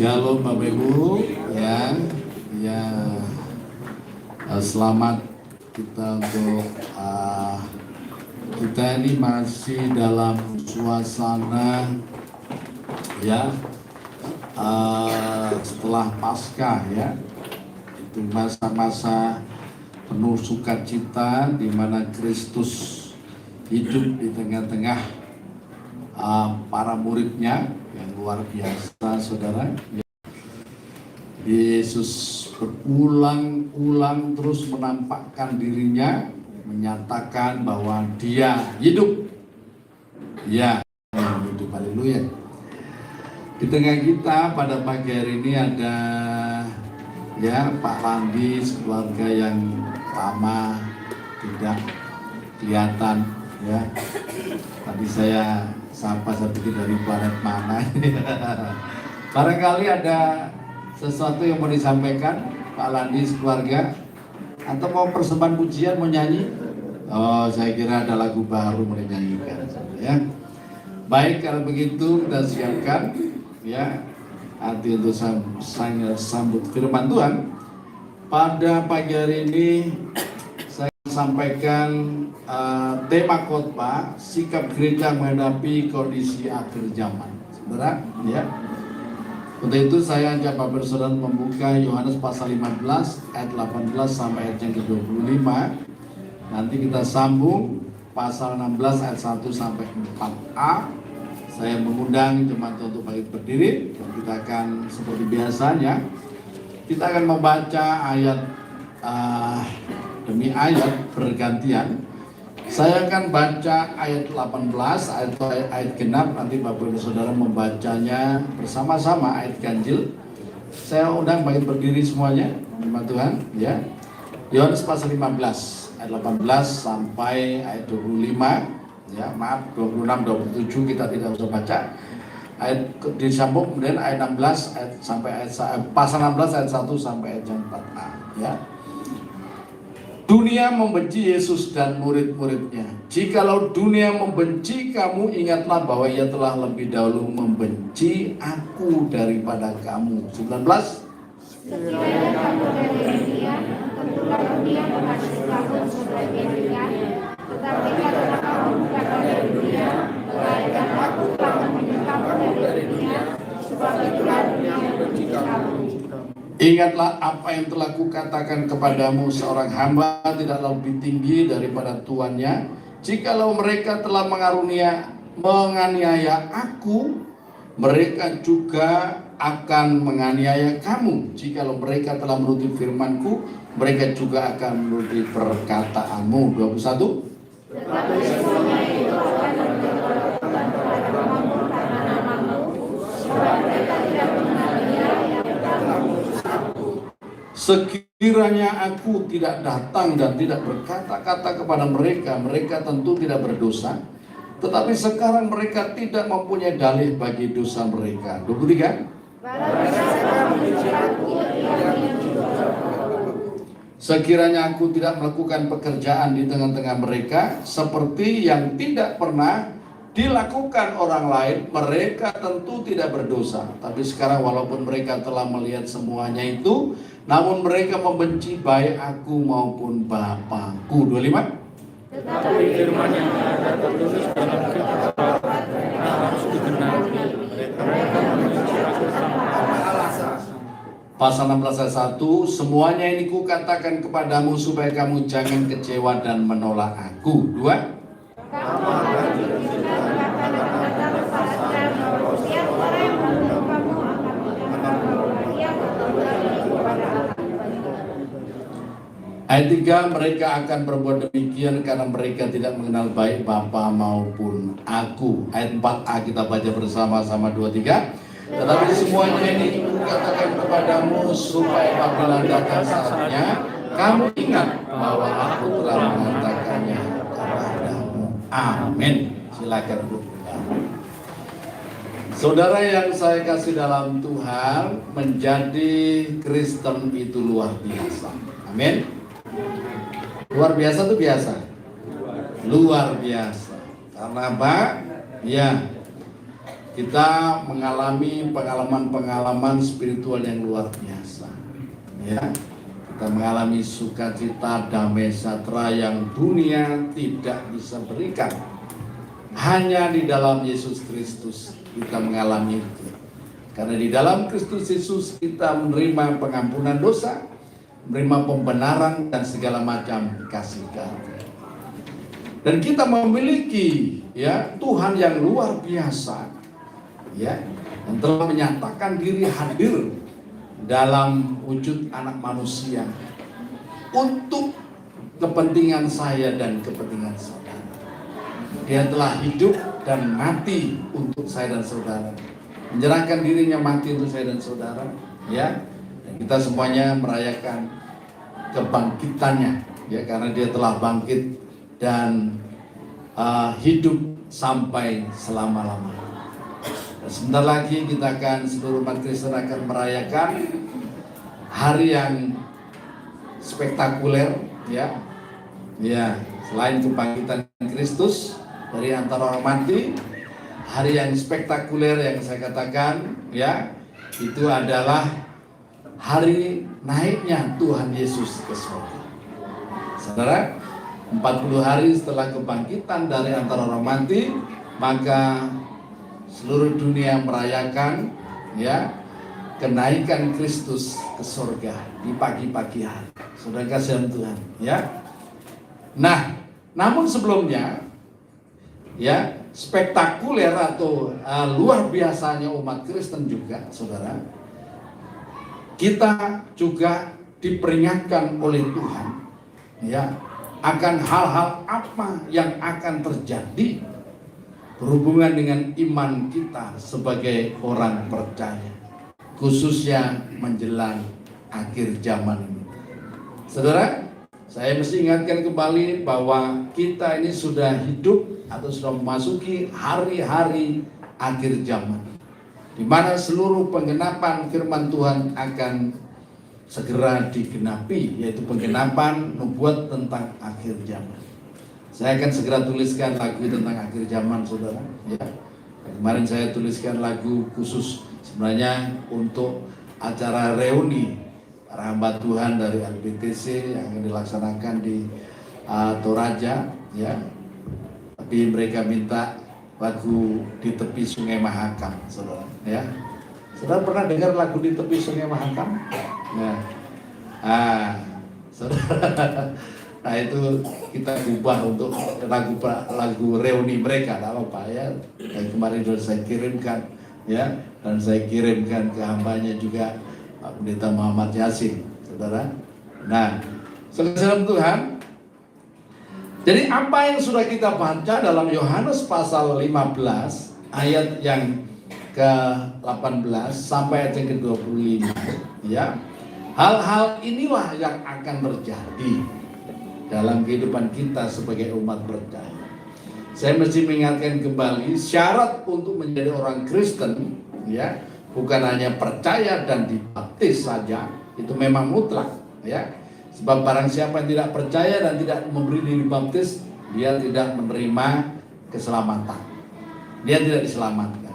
Shalom Bapak Ibu ya, selamat kita untuk kita ini masih dalam suasana ya setelah Paskah ya, itu masa-masa penuh sukacita di mana Kristus hidup di tengah-tengah para muridnya yang luar biasa, saudara. Yesus berulang-ulang terus menampakkan dirinya, menyatakan bahwa Dia hidup. Ya, hidup, haleluya. Di tengah kita pada pagi hari ini ada ya Pak Landi, keluarga yang lama tidak kelihatan ya. Tadi saya sapa, saya pikir dari planet mana. Barangkali ada sesuatu yang mau disampaikan Pak Landi keluarga, atau mau persembahan pujian, mau nyanyi? Oh, saya kira ada lagu baru mau dinyanyikan ya. Baik, kalau begitu kita siapkan ya hati untuk sambut firman Tuhan. Pada pagi hari ini saya sampaikan tema khotbah sikap gereja menghadapi kondisi akhir zaman, saudara ya. Untuk itu saya ajak Bapak Saudara membuka Yohanes pasal 15 ayat 18 sampai ayat yang ke-25. Nanti kita sambung pasal 16 ayat 1 sampai 4a. Saya mengundang jemaat untuk bangkit berdiri dan kita akan seperti biasanya kita akan membaca ayat demi ayat bergantian. Saya akan baca ayat 18, ayat genap, nanti Bapak Ibu Saudara membacanya bersama-sama ayat ganjil. Saya undang bangkit berdiri semuanya, jemaat Tuhan ya. Yohanes pasal 15 ayat 18 sampai ayat 25 ya, maaf 26 27 kita tidak usah baca. Ayat disambung kemudian ayat 16 ayat sampai pasal 16 ayat 1 sampai ayat 4a ya. Dunia membenci Yesus dan murid-muridnya. Jikalau dunia membenci kamu, ingatlah bahwa ia telah lebih dahulu membenci aku daripada kamu. 19. Sekiranya kamu dari dunia, tentulah dunia mengasihi kamu sebagai dunia. Tetapi karena kamu bukan dari dunia, melainkan aku telah memilih kamu dari dunia, sebab itulah dunia membenci kamu. Ingatlah apa yang telah kukatakan kepadamu, seorang hamba tidaklah lebih tinggi daripada tuannya. Jikalau mereka telah menganiaya aku, mereka juga akan menganiaya kamu. Jikalau mereka telah menuruti firmanku, mereka juga akan menuruti perkataanmu. 21. Tetapi semuanya itu akan menjadi pada namamu karena namamu, sebab mereka tidak mengenal Dia yang telah mengutus aku. Sekiranya aku tidak datang dan tidak berkata-kata kepada mereka, mereka tentu tidak berdosa. Tetapi sekarang mereka tidak mempunyai dalih bagi dosa mereka. 23. Sekiranya aku tidak melakukan pekerjaan di tengah-tengah mereka seperti yang tidak pernah dilakukan orang lain, mereka tentu tidak berdosa. Tapi sekarang walaupun mereka telah melihat semuanya itu, namun mereka membenci baik aku maupun Bapakku. 25. Tetapi firman yang ada tertulis dalam kitab Taurat harus digenapi. Mereka membenci aku tanpa alasan. Pasal 16 ayat 1, semuanya ini kukatakan kepadamu supaya kamu jangan kecewa dan menolak aku. 2. Kamu akan diizinkan berkata-kata lepaskan bahwa setiap orang yang membunuh kamu akan mendengar bahwa ia kembali kepada Allah. Ayat 3, mereka akan berbuat demikian karena mereka tidak mengenal baik Bapa maupun aku. Ayat 4a kita baca bersama-sama 2-3. Tetapi semuanya ini kukatakan kepadamu supaya apabila datang saatnya kamu ingat bahwa aku telah mengatakannya kepadamu. Amin. Silakan Bu. Saudara yang saya kasih dalam Tuhan, menjadi Kristen itu luar biasa. Amin. Luar biasa itu biasa. Luar biasa. Karena apa? Ya. kita mengalami pengalaman-pengalaman spiritual yang luar biasa. Ya, kita mengalami sukacita, damai sejahtera yang dunia tidak bisa berikan. Hanya di dalam Yesus Kristus kita mengalami itu. Karena di dalam Kristus Yesus kita menerima pengampunan dosa, menerima pembenaran dan segala macam kasih karunia. Dan kita memiliki ya Tuhan yang luar biasa, ya, yang telah menyatakan diri hadir dalam wujud anak manusia untuk kepentingan saya dan kepentingan saudara. Dia telah hidup dan mati untuk saya dan saudara, menyerahkan dirinya mati untuk saya dan saudara, ya. Dan kita semuanya merayakan kebangkitannya, ya, karena dia telah bangkit dan hidup sampai selama-lamanya. Sebentar lagi kita akan, seluruh umat Kristen akan merayakan hari yang spektakuler, ya. Ya, selain kebangkitan Kristus dari antara orang mati, hari yang spektakuler yang saya katakan, ya, itu adalah hari naiknya Tuhan Yesus ke surga. Saudara, 40 hari setelah kebangkitan dari antara orang mati, maka seluruh dunia merayakan, ya, kenaikan Kristus ke surga di pagi-pagi hari. Saudara kasihan Tuhan, ya. Nah, namun sebelumnya, ya, spektakuler atau luar biasanya umat Kristen juga, saudara, kita juga diperingatkan oleh Tuhan, ya, akan hal-hal apa yang akan terjadi berhubungan dengan iman kita sebagai orang percaya, khususnya menjelang akhir zaman ini. Saudara, saya mesti ingatkan kembali bahwa kita ini sudah hidup atau sudah memasuki hari-hari akhir zaman, di mana seluruh penggenapan firman Tuhan akan segera digenapi, yaitu penggenapan nubuat tentang akhir zaman. Saya akan segera tuliskan lagu tentang akhir zaman, saudara. Ya. Kemarin saya tuliskan lagu khusus sebenarnya untuk acara reuni para hamba Tuhan dari LBTC yang akan dilaksanakan di Toraja, ya. Tapi mereka minta lagu di tepi Sungai Mahakam, saudara. Ya. Saudara pernah dengar lagu di tepi Sungai Mahakam? Nah, saudara, nah itu kita ubah untuk lagu reuni mereka, tak apa ya. Dan kemarin sudah saya kirimkan, ya, dan saya kirimkan ke hambanya juga, Pak Pendeta Muhammad Yasin, saudara. Nah, saudara Tuhan, jadi apa yang sudah kita baca dalam Yohanes pasal 15 ayat yang ke-18 sampai ayat yang ke-25, ya. Hal-hal inilah yang akan terjadi dalam kehidupan kita sebagai umat percaya. Saya mesti mengingatkan kembali syarat untuk menjadi orang Kristen, ya, bukan hanya percaya dan dibaptis saja, itu memang mutlak, ya. Sebab barang siapa yang tidak percaya dan tidak memberi diri baptis, dia tidak menerima keselamatan. Dia tidak diselamatkan.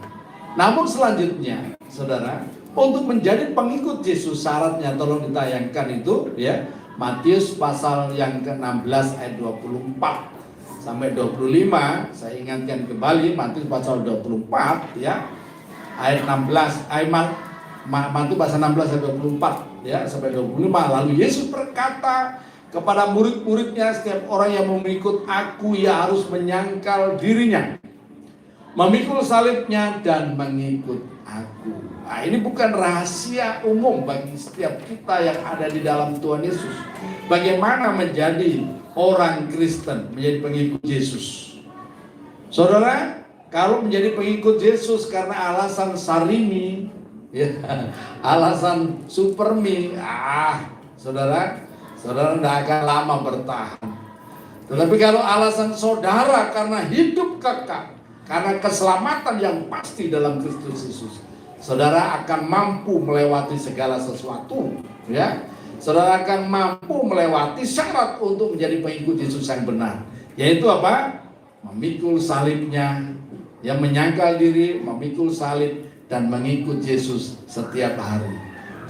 Namun selanjutnya, saudara, untuk menjadi pengikut Yesus syaratnya, tolong ditayangkan itu, ya, Matius pasal yang ke-16 ayat 24 sampai 25. Saya ingatkan kembali Matius pasal 24, ya, ayat 16, Matius pasal 16 ayat 24, ya, sampai 25. Lalu Yesus berkata kepada murid-muridnya, setiap orang yang mengikut aku, ia harus menyangkal dirinya, memikul salibnya dan mengikut aku. Nah, ini bukan rahasia umum bagi setiap kita yang ada di dalam Tuhan Yesus. Bagaimana menjadi orang Kristen, menjadi pengikut Yesus. Saudara, kalau menjadi pengikut Yesus karena alasan sarimi, ya, alasan supermi, saudara tidak akan lama bertahan. Tetapi kalau alasan saudara karena hidup kekal, karena keselamatan yang pasti dalam Kristus Yesus, saudara akan mampu melewati segala sesuatu, ya. Saudara akan mampu melewati syarat untuk menjadi pengikut Yesus yang benar, yaitu apa? Memikul salibnya, yang menyangkal diri, memikul salib, dan mengikut Yesus setiap hari.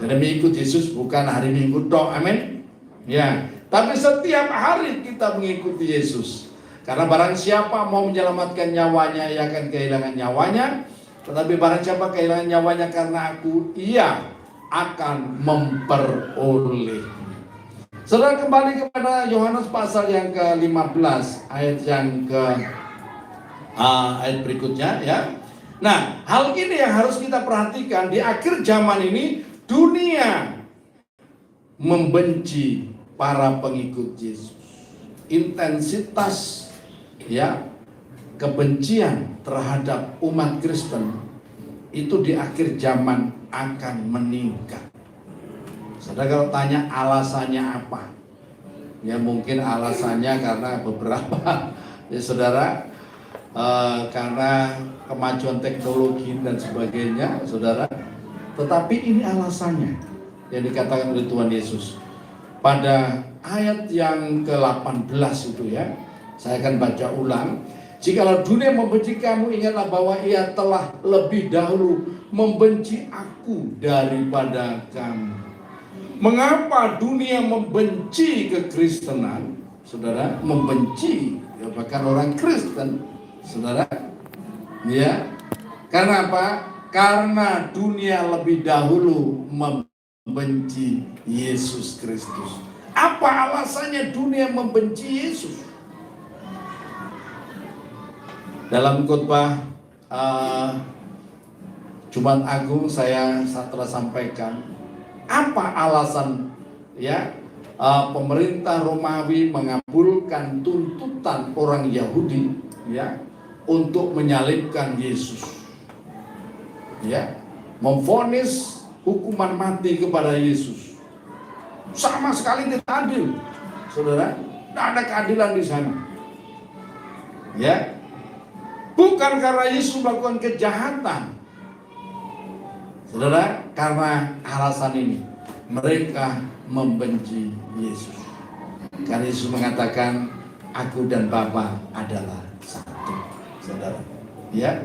Jadi mengikut Yesus bukan hari Minggu tok, amin. Ya, tapi setiap hari kita mengikuti Yesus. Karena barang siapa mau menyelamatkan nyawanya, ia akan kehilangan nyawanya. Tetapi barang siapa kehilangan nyawanya karena aku, ia akan memperoleh. Saudara, kembali kepada Yohanes pasal yang ke-15 ayat yang ayat berikutnya ya. Nah, hal ini yang harus kita perhatikan. Di akhir zaman ini dunia membenci para pengikut Yesus. Intensitas ya kebencian terhadap umat Kristen itu di akhir zaman akan meningkat. Saudara, kalau tanya alasannya apa? Ya mungkin alasannya karena beberapa ya saudara, karena kemajuan teknologi dan sebagainya, saudara. Tetapi ini alasannya yang dikatakan oleh Tuhan Yesus pada ayat yang ke-18 itu ya. Saya akan baca ulang. Jikalau dunia membenci kamu, ingatlah bahwa ia telah lebih dahulu membenci aku daripada kamu. Mengapa dunia membenci kekristenan? Saudara, membenci ya, bahkan orang Kristen, saudara. Ya. Karena apa? Karena dunia lebih dahulu membenci Yesus Kristus. Apa alasannya dunia membenci Yesus? Dalam khotbah Jumat Agung saya telah sampaikan apa alasan ya pemerintah Romawi mengabulkan tuntutan orang Yahudi ya untuk menyalibkan Yesus, ya, memvonis hukuman mati kepada Yesus. Sama sekali tidak adil, saudara. Tidak ada keadilan di sana. Ya, bukan karena Yesus melakukan kejahatan, saudara, karena alasan ini mereka membenci Yesus. Karena Yesus mengatakan, aku dan Bapa adalah satu, saudara. Ya,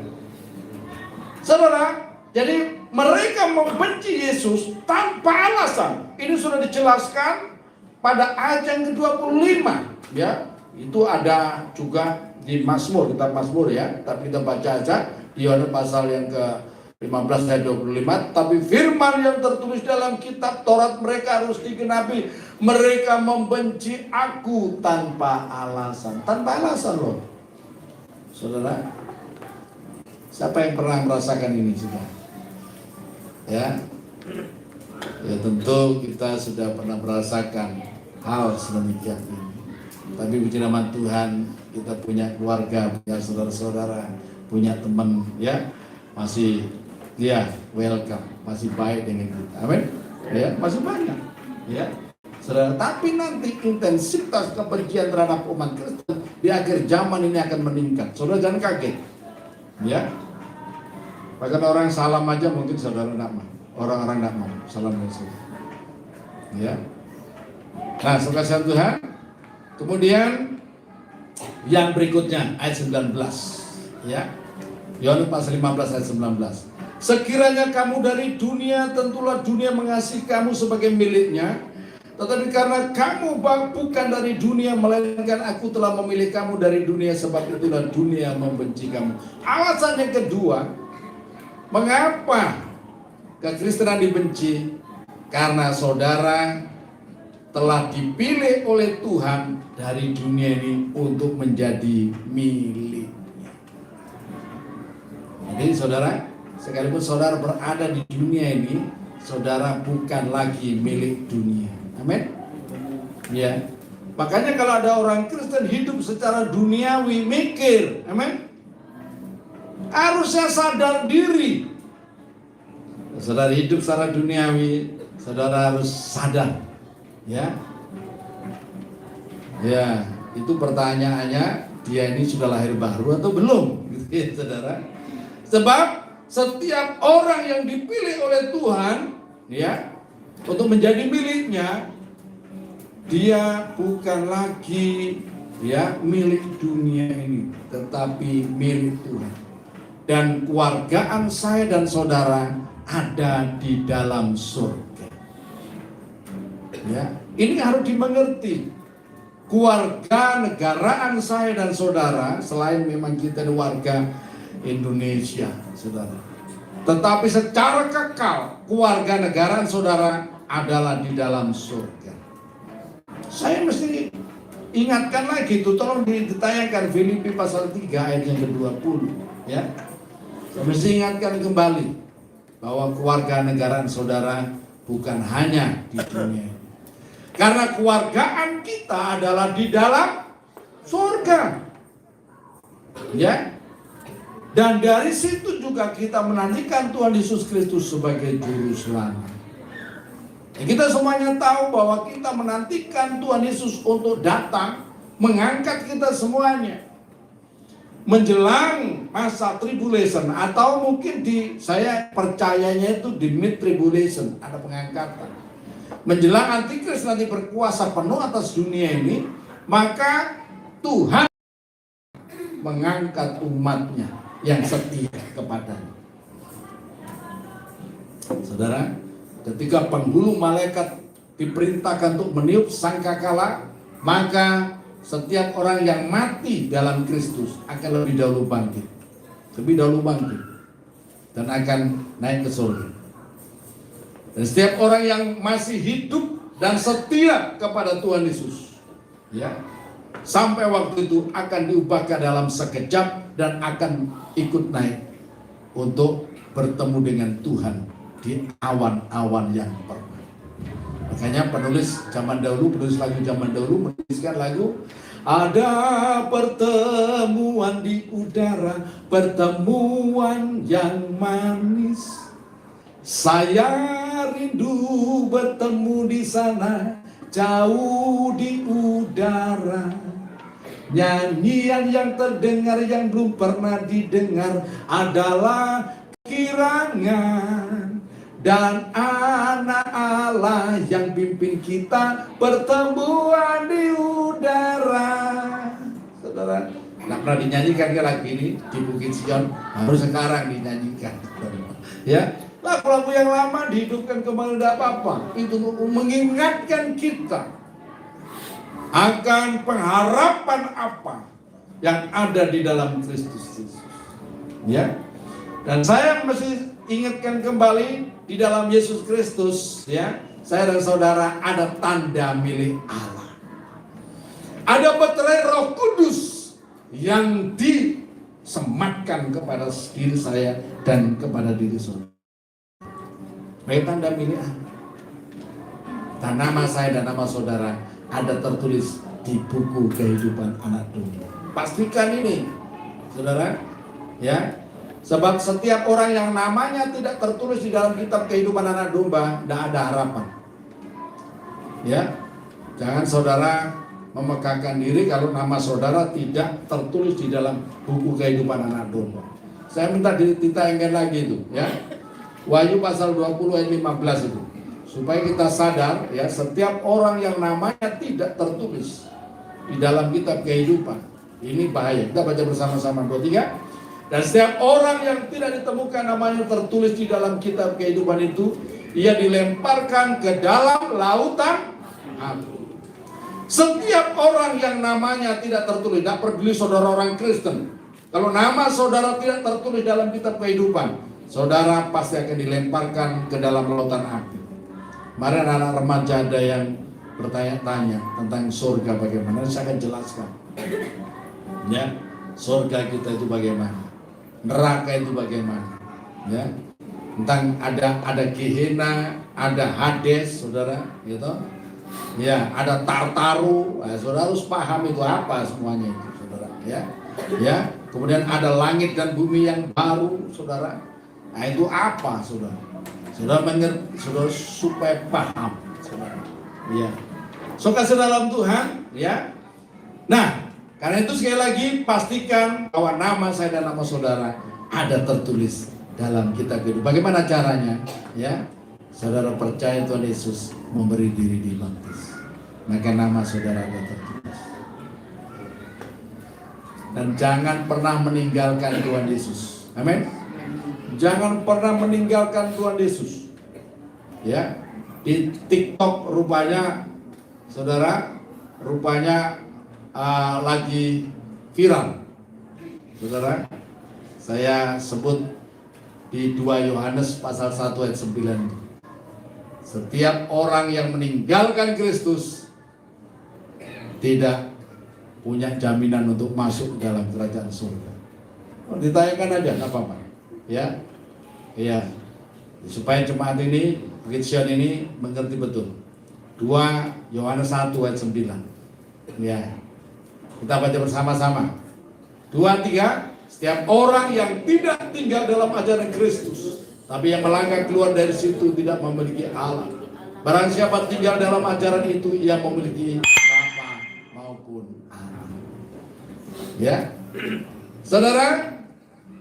saudara. Jadi mereka membenci Yesus tanpa alasan. Ini sudah dijelaskan pada ayat yang ke-25, ya. Itu ada juga di Mazmur, kitab Mazmur ya. Tapi kita baca aja di Yohanes pasal yang ke-15 ayat 25. Tapi firman yang tertulis dalam kitab Taurat mereka harus digenapi. Mereka membenci aku tanpa alasan. Tanpa alasan loh, saudara. Siapa yang pernah merasakan ini sudah? Ya, ya tentu kita sudah pernah merasakan hal sedemikian ini. Tapi puji nama Tuhan, kita punya keluarga, punya saudara-saudara, punya teman, ya masih ya welcome, masih baik dengan kita. Amin. Ya, masih banyak. Ya, saudara. Tapi nanti intensitas kebencian terhadap umat Kristen di akhir zaman ini akan meningkat. Saudara jangan kaget. Ya. Bahkan orang salam aja mungkin saudara tidak mau. Orang-orang tidak mau salam Yesus. Ya. Nah, sekasihan Tuhan. Kemudian yang berikutnya ayat 19. Ya. Yohanes pasal 15 ayat 19. Sekiranya kamu dari dunia, tentulah dunia mengasihi kamu sebagai miliknya. Tetapi karena kamu bukan dari dunia, melainkan aku telah memilih kamu dari dunia, sebab itulah dunia membenci kamu. Alasan yang kedua, mengapa kekristenan dibenci? Karena saudara telah dipilih oleh Tuhan dari dunia ini untuk menjadi miliknya. Jadi saudara, sekalipun saudara berada di dunia ini, saudara bukan lagi milik dunia. Amin. Ya. Makanya kalau ada orang Kristen hidup secara duniawi, mikir, amin, harusnya sadar diri. Saudara hidup secara duniawi, saudara harus sadar. Ya. Ya, itu pertanyaannya, dia ini sudah lahir baru atau belum? Gitu ya, saudara. Sebab setiap orang yang dipilih oleh Tuhan, ya, untuk menjadi miliknya, dia bukan lagi ya milik dunia ini, tetapi milik Tuhan. dan keluargaan saya dan saudara ada di dalam surga. Ya, ini harus dimengerti. Keluarga negaraan saya dan saudara, selain memang kita warga Indonesia, saudara, tetapi secara kekal keluarga negaraan saudara adalah di dalam surga. Saya mesti ingatkan lagi itu, tolong ditayangkan Filipi pasal 3 ayat yang ke-20, ya. Saya mesti ingatkan kembali bahwa keluarga negaraan saudara bukan hanya di dunia, karena keluargaan kita adalah di dalam surga, ya. Dan dari situ juga kita menantikan Tuhan Yesus Kristus sebagai juru selamat. Kita semuanya tahu bahwa kita menantikan Tuhan Yesus untuk datang mengangkat kita semuanya menjelang masa tribulation, atau mungkin saya percayanya itu di mid tribulation ada pengangkatan. Menjelang antikris nanti berkuasa penuh atas dunia ini, maka Tuhan mengangkat umatnya yang setia kepadanya. Saudara, ketika penghulu malaikat diperintahkan untuk meniup sangkakala, maka setiap orang yang mati dalam Kristus akan lebih dahulu bangkit, dan akan naik ke surga. Dan setiap orang yang masih hidup dan setia kepada Tuhan Yesus, ya, sampai waktu itu akan diubahkan dalam sekejap dan akan ikut naik untuk bertemu dengan Tuhan di awan-awan yang permai. Makanya penulis lagu zaman dahulu menuliskan lagu, ada pertemuan di udara, pertemuan yang manis. Saya rindu bertemu di sana, jauh di udara. Nyanyian yang terdengar yang belum pernah didengar adalah kirangan, dan anak Allah yang pimpin kita pertemuan di udara. Saudara, nggak pernah dinyanyikan ke lagu ini di Bukit Sion, harus sekarang dinyanyikan. Ya, lagu-lagu yang lama dihidupkan kembali, tidak apa-apa. Itu mengingatkan kita akan pengharapan apa yang ada di dalam Kristus Yesus. Ya, dan saya mesti ingatkan kembali di dalam Yesus Kristus, ya, saya dan saudara ada tanda milik Allah. Ada meterai Roh Kudus yang disematkan kepada diri saya dan kepada diri saudara. Baik, tanda milik Allah. Dan nama saya dan nama saudara ada tertulis di buku kehidupan anak domba. Pastikan ini, saudara, ya. Sebab setiap orang yang namanya tidak tertulis di dalam kitab kehidupan anak domba, tidak ada harapan. Ya, jangan saudara memegahkan diri kalau nama saudara tidak tertulis di dalam buku kehidupan anak domba. Saya minta ditayangkan lagi itu, ya. Wahyu pasal 20 ayat 15 itu. Supaya kita sadar, ya, setiap orang yang namanya tidak tertulis di dalam kitab kehidupan, ini bahaya. Kita baca bersama-sama 2-3. Dan setiap orang yang tidak ditemukan namanya tertulis di dalam kitab kehidupan itu, ia dilemparkan ke dalam lautan api. Setiap orang yang namanya tidak tertulis, tidak peduli saudara orang Kristen, kalau nama saudara tidak tertulis dalam kitab kehidupan, saudara pasti akan dilemparkan ke dalam lautan api. Kemarin anak remaja ada yang bertanya-tanya tentang surga bagaimana, saya akan jelaskan. Ya, surga kita itu bagaimana, neraka itu bagaimana, ya, tentang ada Gehenna, ada Hades, saudara, gitu, ya, ada Tartaru, saudara harus paham itu apa semuanya itu, saudara, ya, ya, kemudian ada langit dan bumi yang baru, saudara, nah itu apa, saudara, saudara mengerti, saudara supaya paham, saudara, ya, so kasih dalam Tuhan, ya, nah. Karena itu sekali lagi pastikan bahwa nama saya dan nama saudara ada tertulis dalam kitab hidup. Bagaimana caranya? Ya, saudara percaya Tuhan Yesus memberi diri dibaptis, maka nama saudara ada tertulis. Dan jangan pernah meninggalkan Tuhan Yesus. Amin. Jangan pernah meninggalkan Tuhan Yesus. Ya, di TikTok rupanya, saudara, lagi viral. Saudara, saya sebut di 2 Yohanes pasal 1 ayat 9. Setiap orang yang meninggalkan Kristus tidak punya jaminan untuk masuk dalam kerajaan surga. Ditanyakan aja, nggak apa-apa. Ya, supaya jemaat ini, Bukit Sion ini mengerti betul. 2 Yohanes 1 ayat 9. Ya, kita baca bersama-sama. 2, 3. Setiap orang yang tidak tinggal dalam ajaran Kristus, tapi yang melangkah keluar dari situ tidak memiliki Allah. Barang siapa tinggal dalam ajaran itu, ia memiliki Bapa maupun Anak. Ya, saudara.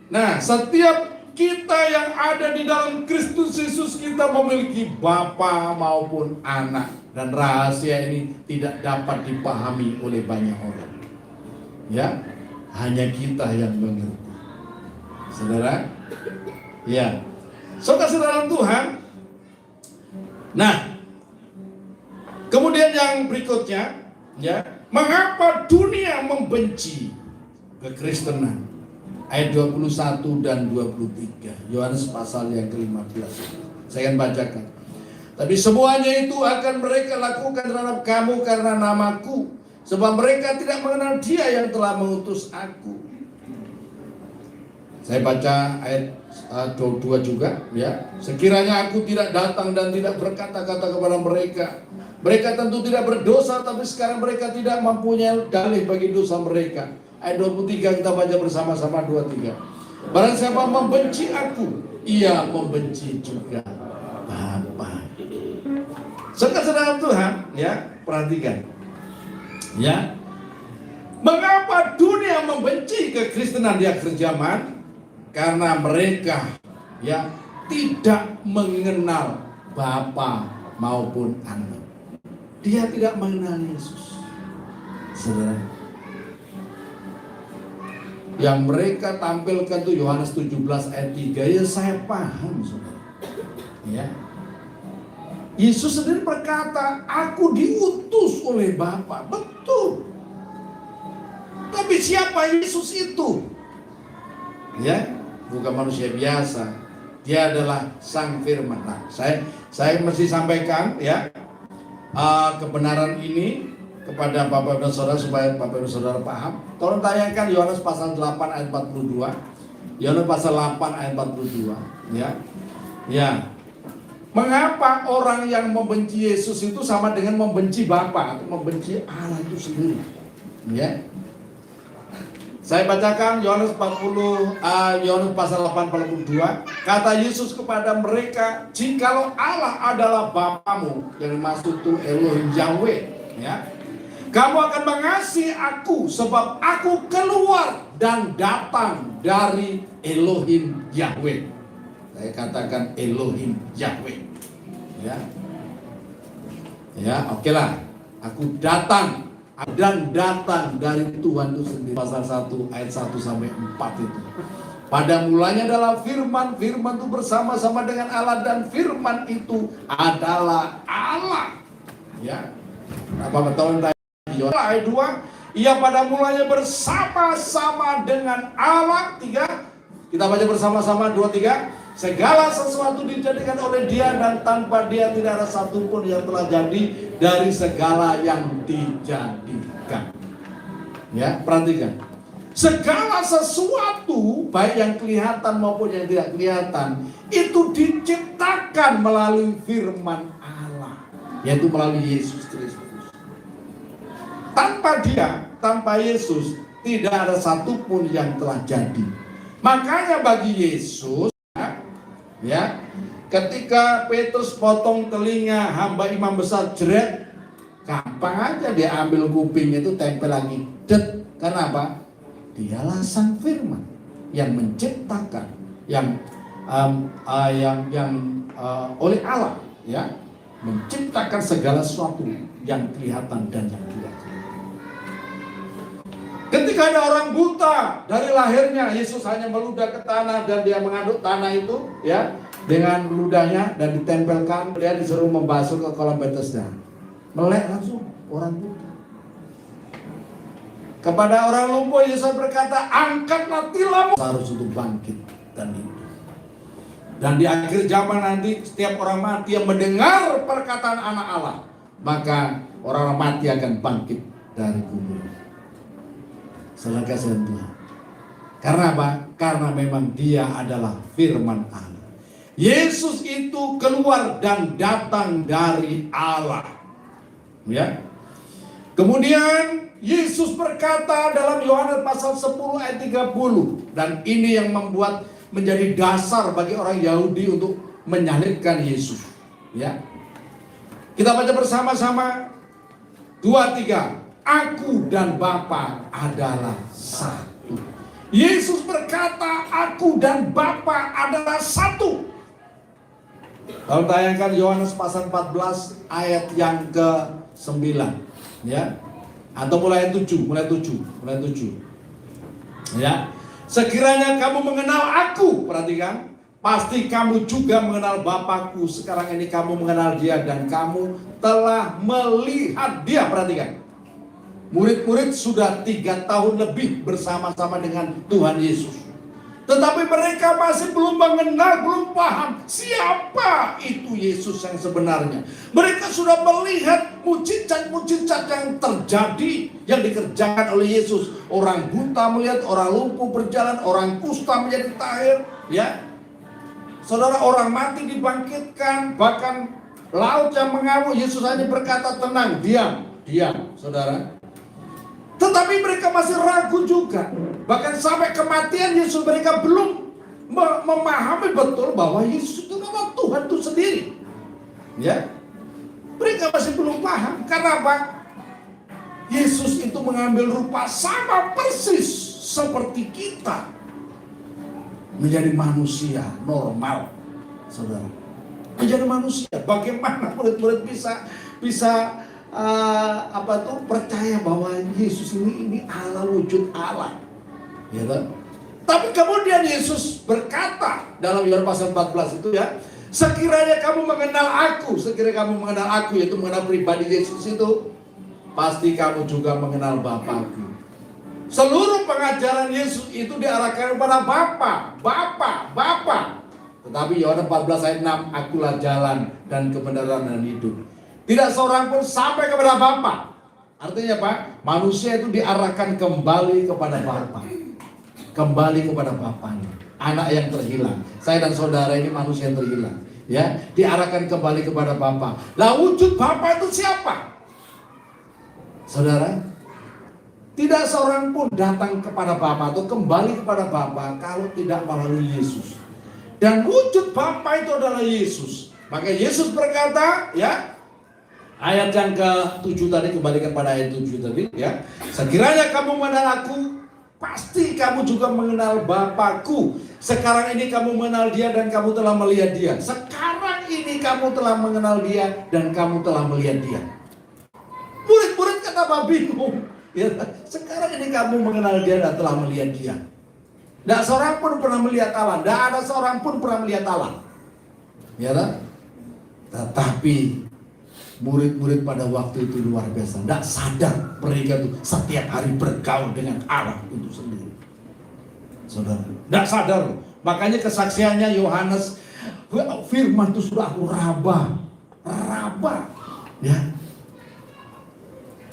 Nah, setiap kita yang ada di dalam Kristus Yesus, kita memiliki Bapa maupun Anak. Dan rahasia ini tidak dapat dipahami oleh banyak orang. Ya, hanya kita yang mengerti. Saudara, ya. Saudara-saudara Tuhan. Nah, kemudian yang berikutnya, ya, mengapa dunia membenci kekristenan? Ayat 21 dan 23. Yohanes pasal yang ke-15. Saya akan bacakan. Tapi semuanya itu akan mereka lakukan terhadap kamu karena namaku, sebab mereka tidak mengenal Dia yang telah mengutus aku. Saya baca ayat 22 juga, ya. Sekiranya aku tidak datang dan tidak berkata-kata kepada mereka, mereka tentu tidak berdosa, tapi sekarang mereka tidak mempunyai dalih bagi dosa mereka. Ayat 23 kita baca bersama-sama, 23. Barang siapa membenci aku, ia membenci juga Bapa. Saudara Tuhan, ya, perhatikan. Ya. Mengapa dunia membenci kekristenan di akhir zaman? Karena mereka, ya, tidak mengenal Bapa maupun Anak. Dia tidak mengenal Yesus. Saudara, yang mereka tampilkan tuh Yohanes 17 ayat 3, ya saya paham, saudara. Ya. Yesus sendiri berkata, aku diutus oleh Bapa. Betul. Tapi siapa Yesus itu? Ya, bukan manusia biasa. Dia adalah Sang Firman. Nah, saya mesti sampaikan, ya, kebenaran ini kepada Bapak dan Saudara supaya Bapak dan Saudara paham. Tolong tanyakan Yohanes pasal 8 ayat 42. Yohanes pasal 8 ayat 42, ya. Ya. Mengapa orang yang membenci Yesus itu sama dengan membenci Bapa atau membenci Allah itu sendiri? Ya. Saya bacakan Yohanes pasal 82. Kata Yesus kepada mereka, jikalau Allah adalah Bapamu, yang dimaksud itu Elohim Yahweh, ya, kamu akan mengasihi aku, sebab aku keluar dan datang dari Elohim Yahweh. Saya katakan Elohim Yahweh, ya, ya, oke lah. Aku datang dan datang dari Tuhan itu sendiri. Pasal 1 ayat 1 sampai 4 itu. Pada mulanya adalah firman, firman itu bersama-sama dengan Allah, dan firman itu adalah Allah. Ya. Apa betul ayat 2? Ia pada mulanya bersama-sama dengan Allah. 3. Kita baca bersama-sama 2, 3. Segala sesuatu dijadikan oleh Dia, dan tanpa Dia tidak ada satupun yang telah jadi dari segala yang dijadikan. Ya, perhatikan. Segala sesuatu, baik yang kelihatan maupun yang tidak kelihatan, itu diciptakan melalui firman Allah, yaitu melalui Yesus Kristus. Tanpa Dia, tanpa Yesus, tidak ada satupun yang telah jadi. Makanya bagi Yesus, ya, ketika Petrus potong telinga hamba imam besar, jeret, gampang aja dia ambil kupingnya itu tempel lagi, det. Kenapa? Dialah Sang Firman yang menciptakan, yang oleh Allah, ya, menciptakan segala sesuatu yang kelihatan dan yang tidak kelihatan. Ketika ada orang buta dari lahirnya, Yesus hanya meludah ke tanah dan dia mengaduk tanah itu ya dengan ludahnya dan ditempelkan, dia disuruh membasuh ke kolam Bethesda. Melek langsung orang buta. Kepada orang lumpuh Yesus berkata, angkatlah tilammu, harus untuk bangkit dan hidup. Dan di akhir zaman nanti setiap orang mati yang mendengar perkataan anak Allah, maka orang mati akan bangkit dari kubur. Saudara kasih Tuhan. Karena apa? Karena memang dia adalah firman Allah. Yesus itu keluar dan datang dari Allah. Ya. Kemudian Yesus berkata dalam Yohanes pasal 10 ayat 30, dan ini yang membuat menjadi dasar bagi orang Yahudi untuk menyalibkan Yesus. Ya. Kita baca bersama-sama 2-3. Aku dan Bapa adalah satu. Yesus berkata, aku dan Bapa adalah satu. Lalu tayangkan Yohanes pasal 14 ayat yang ke-9, ya. Atau mulai 7. Ya. Sekiranya kamu mengenal aku, perhatikan, pasti kamu juga mengenal Bapakku. Sekarang ini kamu mengenal dia dan kamu telah melihat dia. Perhatikan. Murid-murid sudah 3 tahun lebih bersama-sama dengan Tuhan Yesus. Tetapi mereka masih belum mengenal, belum paham siapa itu Yesus yang sebenarnya. Mereka sudah melihat mujizat-mujizat yang terjadi, yang dikerjakan oleh Yesus. Orang buta melihat, orang lumpuh berjalan, orang kusta menjadi tahir. Ya, saudara, orang mati dibangkitkan, bahkan laut yang mengamuk. Yesus hanya berkata, tenang, diam, saudara. Tetapi mereka masih ragu juga. Bahkan sampai kematian Yesus mereka belum memahami betul bahwa Yesus itu adalah Tuhan itu sendiri. Ya, mereka masih belum paham. Karena apa? Yesus itu mengambil rupa sama persis seperti kita, menjadi manusia normal, saudara. Menjadi manusia. Bagaimana murid-murid bisa percaya bahwa Yesus ini Allah, wujud Allah, ya kan? Tapi kemudian Yesus berkata dalam Yohanes pasal 14 itu, ya, sekiranya kamu mengenal aku, yaitu mengenal pribadi Yesus itu, pasti kamu juga mengenal Bapakku. Seluruh pengajaran Yesus itu diarahkan kepada Bapa. Tetapi Yohanes 14 ayat 6, akulah jalan dan kebenaran dan hidup. Tidak seorang pun sampai kepada Bapa. Artinya apa? Manusia itu diarahkan kembali kepada Bapa. Kembali kepada Bapanya. Anak yang terhilang. Saya dan saudara ini manusia yang terhilang. Ya, diarahkan kembali kepada Bapa. Lah wujud Bapa itu siapa? Saudara, tidak seorang pun datang kepada Bapa atau kembali kepada Bapa kalau tidak melalui Yesus. Dan wujud Bapa itu adalah Yesus. Maka Yesus berkata, ya, ayat yang ke-7 tadi, kembali kepada ayat 7 tadi, ya. Sekiranya kamu mengenal aku, pasti kamu juga mengenal Bapakku. Sekarang ini kamu mengenal dia dan kamu telah melihat dia. Sekarang ini kamu telah mengenal dia dan kamu telah melihat dia. Murid-murid kenapa bingung? Ya, sekarang ini kamu mengenal dia dan telah melihat dia. Tidak seorang pun pernah melihat Allah. Tidak ada seorang pun pernah melihat Allah. Ya kan? Tetapi murid-murid pada waktu itu luar biasa. Tidak sadar mereka itu setiap hari bergaul dengan Allah itu sendiri. Saudara, tidak sadar. Makanya kesaksiannya Yohanes, firman itu sudah aku raba. Ya.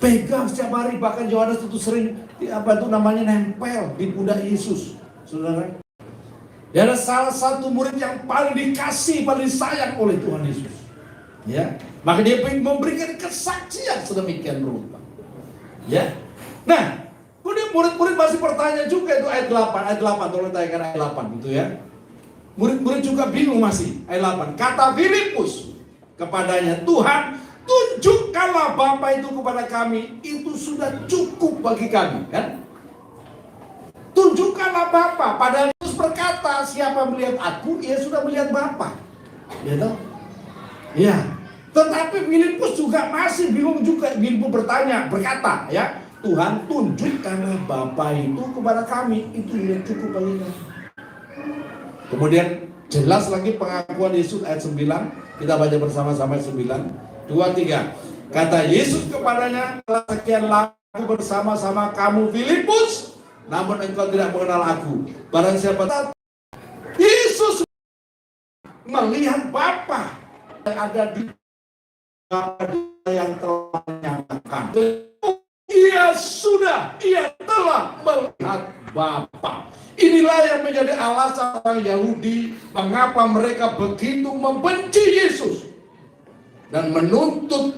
Pegang setiap hari. Bahkan Yohanes itu sering nempel di pundak Yesus. Saudara, dia ada salah satu murid yang paling dikasih, paling disayang oleh Tuhan Yesus. Ya, maka dia memberikan kesaksian sedemikian rupa. Ya, nah, kemudian murid-murid masih bertanya juga itu ayat 8, tolong tanyakan ayat 8 gitu ya. Murid-murid juga bingung masih, ayat 8. Kata Filipus kepadanya, Tuhan, tunjukkanlah Bapa itu kepada kami, itu sudah cukup bagi kami, kan? Tunjukkanlah Bapa. Padahal Yesus berkata, siapa melihat aku, ia sudah melihat Bapa. Ya toh? Ya. Tetapi Filipus juga masih bingung juga. Filipus berkata, ya, Tuhan, tunjukkanlah Bapa itu kepada kami. Itu sudah cukup bagi kami. Kemudian jelas lagi pengakuan Yesus ayat 9. Kita baca bersama-sama 9, 2, 3. Kata Yesus kepadanya, telah sekian lama bersama-sama kamu Filipus, namun engkau tidak mengenal aku. Barang siapa tahu, Yesus melihat Bapa yang ada di Bapa yang telah menyatakan. Ia telah melihat Bapa. Inilah yang menjadi alasan orang Yahudi mengapa mereka begitu membenci Yesus dan menuntut.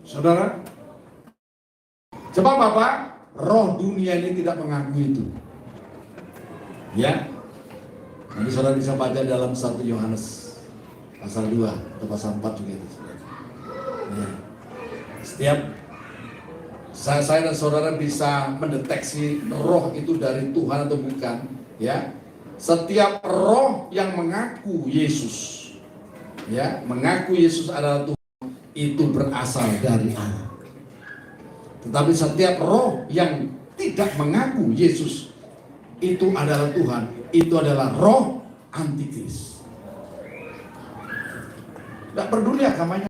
Saudara, sebab apa? Roh dunia ini tidak mengakui itu. Ya, nanti saudara bisa baca dalam 1 Yohanes pasal 2 atau pasal 4 juga itu. Ya. Setiap saya dan saudara bisa mendeteksi roh itu dari Tuhan atau bukan, ya. Setiap roh yang mengaku Yesus, ya, mengaku Yesus adalah Tuhan, itu berasal dari Allah. Tetapi setiap roh yang tidak mengaku Yesus itu adalah Tuhan, itu adalah roh antikris. Tidak peduli agamanya.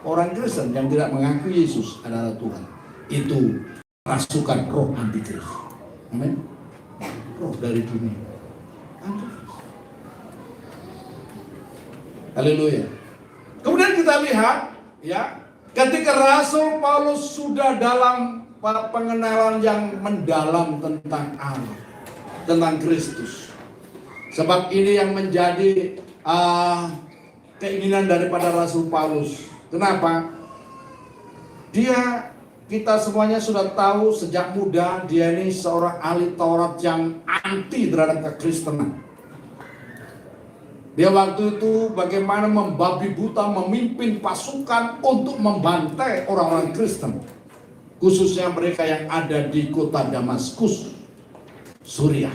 Orang Kristen yang tidak mengaku Yesus adalah Tuhan, itu rasukan roh antikris. Amin. Roh dari dunia. Antikris. Haleluya. Kemudian kita lihat, ya, ketika Rasul Paulus sudah dalam pengenalan yang mendalam tentang Allah, tentang Kristus. Sebab ini yang menjadi keinginan daripada Rasul Paulus. Kenapa? Kita semuanya sudah tahu sejak muda dia ini seorang ahli Taurat yang anti terhadap kekristenan. Dia waktu itu bagaimana membabi buta memimpin pasukan untuk membantai orang-orang Kristen, khususnya mereka yang ada di kota Damaskus, Suriah.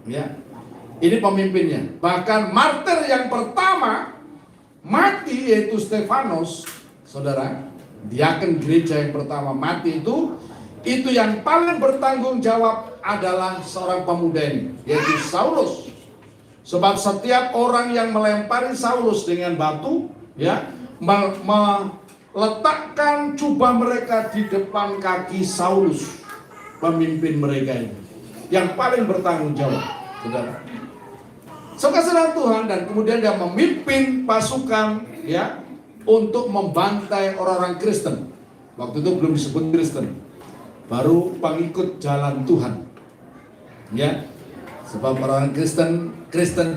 Ya, ini pemimpinnya. Bahkan martir yang pertama mati yaitu Stefanus, saudara, diaken gereja yang pertama mati itu yang paling bertanggung jawab adalah seorang pemuda ini, yaitu Saulus. Sebab setiap orang yang melempari Saulus dengan batu, ya, meletakkan jubah mereka di depan kaki Saulus, pemimpin mereka ini, yang paling bertanggung jawab, saudara. Sekasihan Tuhan, dan kemudian dia memimpin pasukan, ya, untuk membantai orang-orang Kristen. Waktu itu belum disebut Kristen, baru pengikut jalan Tuhan, ya. Sebab orang Kristen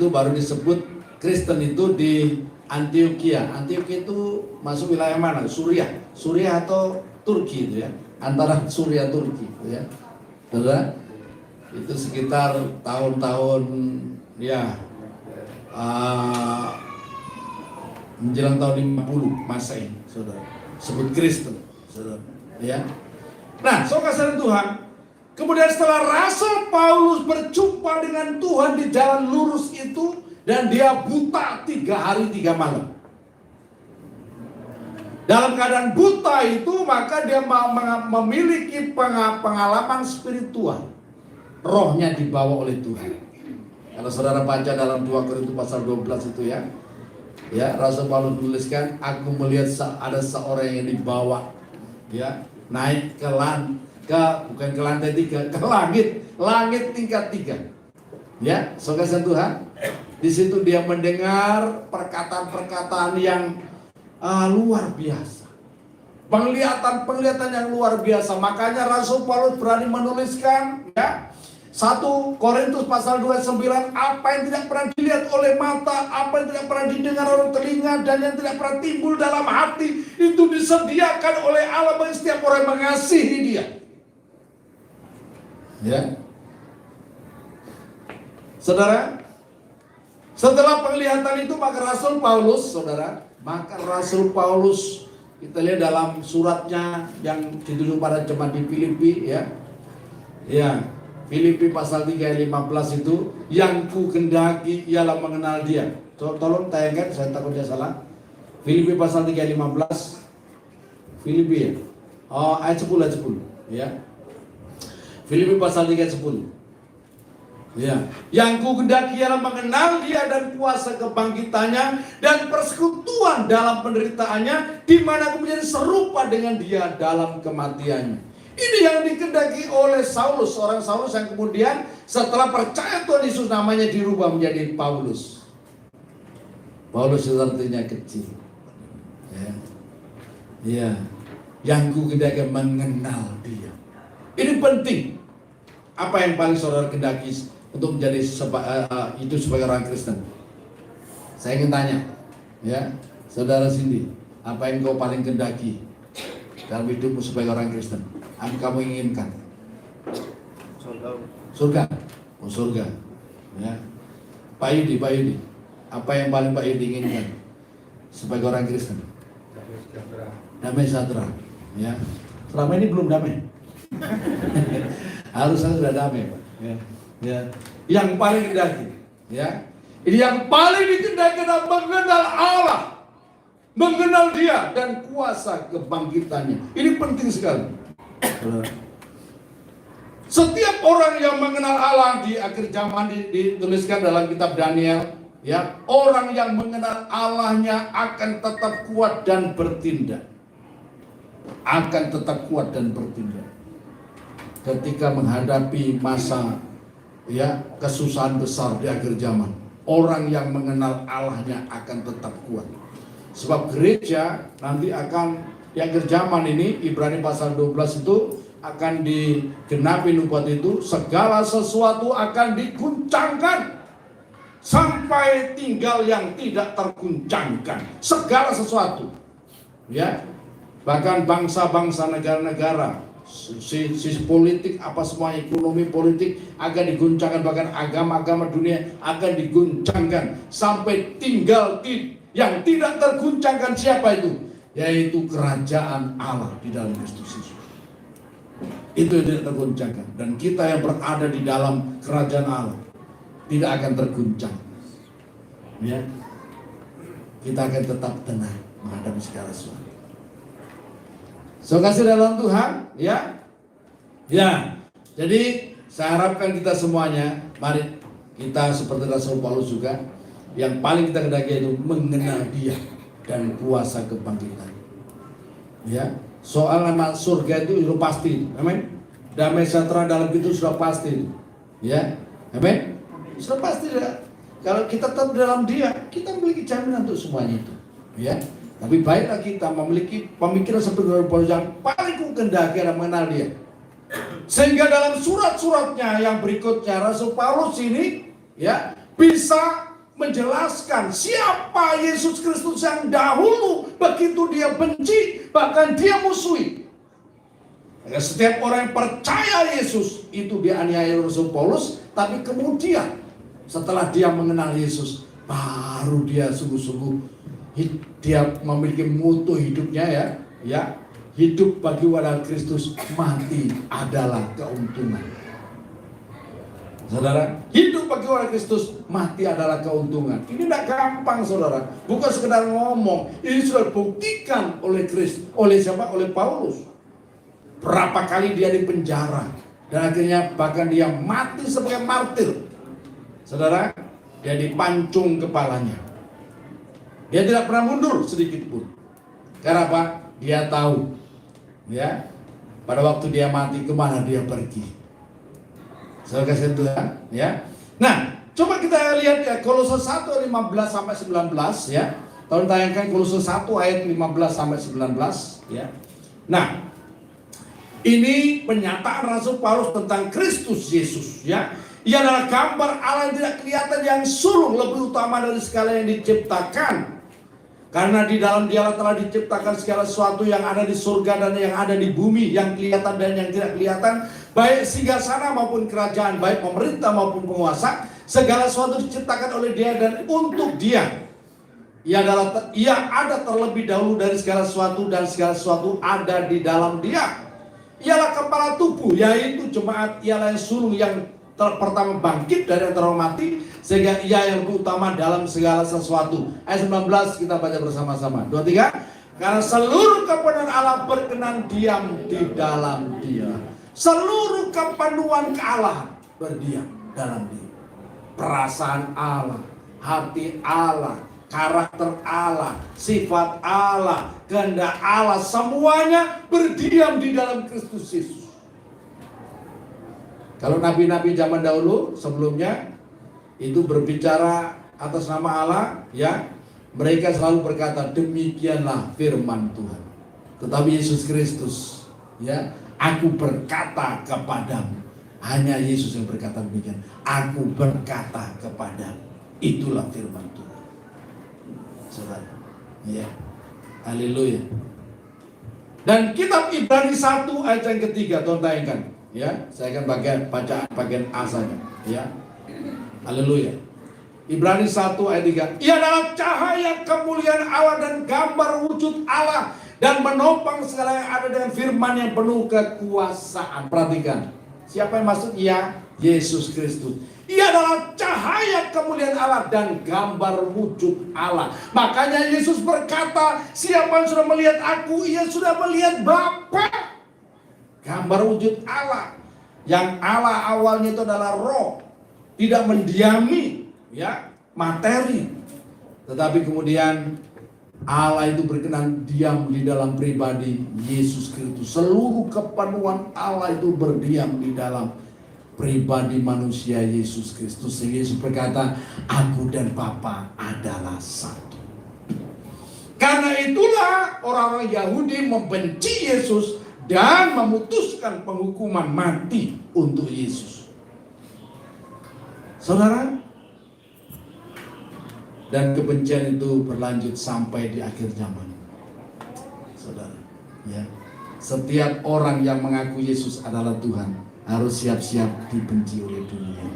itu baru disebut Kristen itu di Antioquia. Antioquia itu masuk wilayah mana? Suriah atau Turki itu, ya, antara Suriah Turki, ya. Saudara, itu sekitar tahun-tahun, ya, menjelang tahun 50 Masehi, saudara. Sebut Kristen, saudara, ya. Nah, saudara Tuhan, kemudian setelah Rasul Paulus berjumpa dengan Tuhan di jalan lurus itu, dan dia buta 3 hari 3 malam. Dalam keadaan buta itu, maka dia memiliki pengalaman spiritual. Rohnya dibawa oleh Tuhan. Kalau saudara baca dalam 2 Korintus pasal 12 itu, ya, Rasul Paulus menuliskan, aku melihat ada seorang yang dibawa, ya, naik bukan ke lantai 3, ke langit tingkat 3. Ya, saudara Tuhan, di situ dia mendengar perkataan-perkataan yang luar biasa. Penglihatan yang luar biasa. Makanya Rasul Paulus berani menuliskan, ya, 1 Korintus pasal 29, apa yang tidak pernah dilihat oleh mata, apa yang tidak pernah didengar oleh telinga, dan yang tidak pernah timbul dalam hati, itu disediakan oleh Allah bagi setiap orang yang mengasihi dia. Ya, saudara, setelah penglihatan itu maka Rasul Paulus, saudara, kita lihat dalam suratnya yang dituju pada jemaat di Filipi, ya, Filipi pasal 3 ayat 15 itu, yang ku kendaki ialah mengenal dia. Tolong tayangkan, saya takut dia salah. Filipi pasal 3 ayat 15. Filipi, ya. ayat 10 ya. Filipi pasal 3 ayat 10. Ya, yang ku kehendaki ialah mengenal dia dan kuasa kebangkitannya dan persekutuan dalam penderitaannya, di mana aku menjadi serupa dengan dia dalam kematiannya. Ini yang dikehendaki oleh Saulus, orang Saulus yang kemudian setelah percaya Tuhan Yesus namanya dirubah menjadi Paulus. Paulus itu artinya kecil. Ya, ya. Yang ku kehendaki mengenal dia. Ini penting. Apa yang paling saudara kehendaki untuk menjadi itu sebagai orang Kristen? Saya ingin tanya, ya, saudara Cindy, apa yang kau paling kehendaki dalam hidupmu sebagai orang Kristen? Apa yang kamu inginkan? Surga. Oh, surga. Ya. Pak Yudi, apa yang paling Pak Yudi inginkan sebagai orang Kristen? Damai sejahtera. Ya. Selama ini belum damai. Harusnya sudah damai, Pak. Ya. Ya. Yang paling dikehendaki, ya. Ini yang paling dikehendaki adalah mengenal Allah, mengenal Dia dan kuasa kebangkitannya. Ini penting sekali. Setiap orang yang mengenal Allah di akhir zaman dituliskan dalam kitab Daniel, ya, orang yang mengenal Allahnya akan tetap kuat dan bertindak. Akan tetap kuat dan bertindak. Ketika menghadapi masa, ya, kesusahan besar di akhir zaman, orang yang mengenal Allahnya akan tetap kuat. Sebab gereja nanti akan di akhir zaman ini, Ibrani pasal 12 itu akan digenapi nubuat itu, segala sesuatu akan diguncangkan sampai tinggal yang tidak terguncangkan. Segala sesuatu, ya, bahkan bangsa-bangsa, negara-negara, sisi politik, apa semua ekonomi politik akan diguncangkan, bahkan agama-agama dunia akan diguncangkan sampai tinggal yang tidak terguncangkan. Siapa itu? Yaitu kerajaan Allah di dalam Kristus Yesus. Itu yang tidak terguncangkan, dan kita yang berada di dalam kerajaan Allah tidak akan terguncang. Ya, kita akan tetap tenang menghadapi segala sesuatu. So, kasih dalam Tuhan, ya. Ya. Jadi saya harapkan kita semuanya, mari kita seperti Rasul Paulus juga, yang paling kita kehendaki itu mengenal Dia dan kuasa kebangkitan. Ya. Soal nama surga itu pasti, amin. Damai sejahtera dalam itu sudah pasti, ya, amin. Sudah pasti. Kalau kita tetap dalam Dia, kita memiliki jaminan untuk semuanya itu, ya. Tapi baiklah kita memiliki pemikiran seperti Rasul Paulus yang paling ku kehendaki adalah mengenal Dia. Sehingga dalam surat-suratnya yang berikutnya, Rasul Paulus ini, ya, bisa menjelaskan siapa Yesus Kristus yang dahulu begitu dia benci, bahkan dia musuhi. Setiap orang yang percaya Yesus itu dianiaya Rasul Paulus, tapi kemudian setelah dia mengenal Yesus, baru dia sungguh-sungguh dia memiliki mutu hidupnya, ya, hidup bagi wadah Kristus, mati adalah keuntungan. Saudara, hidup bagi wadah Kristus, mati adalah keuntungan. Ini tidak gampang, saudara. Bukan sekedar ngomong. Ini sudah dibuktikan oleh Kristus, oleh siapa? Oleh Paulus. Berapa kali dia dipenjara, dan akhirnya bahkan dia mati sebagai martir. Saudara, dia dipancung kepalanya. Dia tidak pernah mundur sedikit pun. Karena apa? Dia tahu, ya, pada waktu dia mati kemana dia pergi. Saya kasih Tuhan, ya. Nah, coba kita lihat, ya, Kolose 1 ayat 15 sampai 19, ya. Tolong tayangkan Kolose 1 ayat 15 sampai 19, ya. Nah, ini penyataan Rasul Paulus tentang Kristus Yesus, ya. Ia adalah gambar Allah yang tidak kelihatan, yang sulung, lebih utama dari segala yang diciptakan. Karena di dalam Dialah telah diciptakan segala sesuatu yang ada di surga dan yang ada di bumi, yang kelihatan dan yang tidak kelihatan, baik singgasana maupun kerajaan, baik pemerintah maupun penguasa. Segala sesuatu diciptakan oleh Dia dan untuk Dia. Ia ada terlebih dahulu dari segala sesuatu, dan segala sesuatu ada di dalam Dia. Ialah kepala tubuh, yaitu jemaat. Ialah yang sulung yang pertama bangkit dari antara orang mati, sehingga Ia yang lebih utama dalam segala sesuatu. Ayat 19 kita baca bersama-sama. 2, 3. Karena seluruh kepenuhan Allah berkenan diam di dalam dia. Seluruh kepenuhan Allah berdiam dalam dia. Perasaan Allah, hati Allah, karakter Allah, sifat Allah, kehendak Allah, semuanya berdiam di dalam Kristus Yesus. Kalau nabi-nabi zaman dahulu sebelumnya itu berbicara atas nama Allah, ya, mereka selalu berkata demikianlah firman Tuhan. Tetapi Yesus Kristus, ya, aku berkata kepadamu. Hanya Yesus yang berkata demikian. Aku berkata kepadamu. Itulah firman Tuhan. Saudara, ya, haleluya. Dan kitab Ibrani 1 ayat yang ketiga, tolong tayangkan. Ya, saya akan baca bagian A saja, ya. Haleluya. Ibrani 1 ayat 3. Ia adalah cahaya kemuliaan Allah dan gambar wujud Allah dan menopang segala yang ada dengan firman yang penuh kekuasaan. Perhatikan. Siapa yang maksud ia? Yesus Kristus. Ia adalah cahaya kemuliaan Allah dan gambar wujud Allah. Makanya Yesus berkata, siapa yang sudah melihat aku, ia sudah melihat Bapa. Gambar wujud Allah. Yang Allah awalnya itu adalah roh, tidak mendiami, ya, materi. Tetapi kemudian Allah itu berkenan diam di dalam pribadi Yesus Kristus. Seluruh kepenuhan Allah itu berdiam di dalam pribadi manusia Yesus Kristus. Sehingga Yesus berkata, aku dan Bapa adalah satu. Karena itulah orang-orang Yahudi membenci Yesus dan memutuskan penghukuman mati untuk Yesus. Saudara, dan kebencian itu berlanjut sampai di akhir zaman. Saudara, ya, setiap orang yang mengaku Yesus adalah Tuhan harus siap-siap dibenci oleh dunia.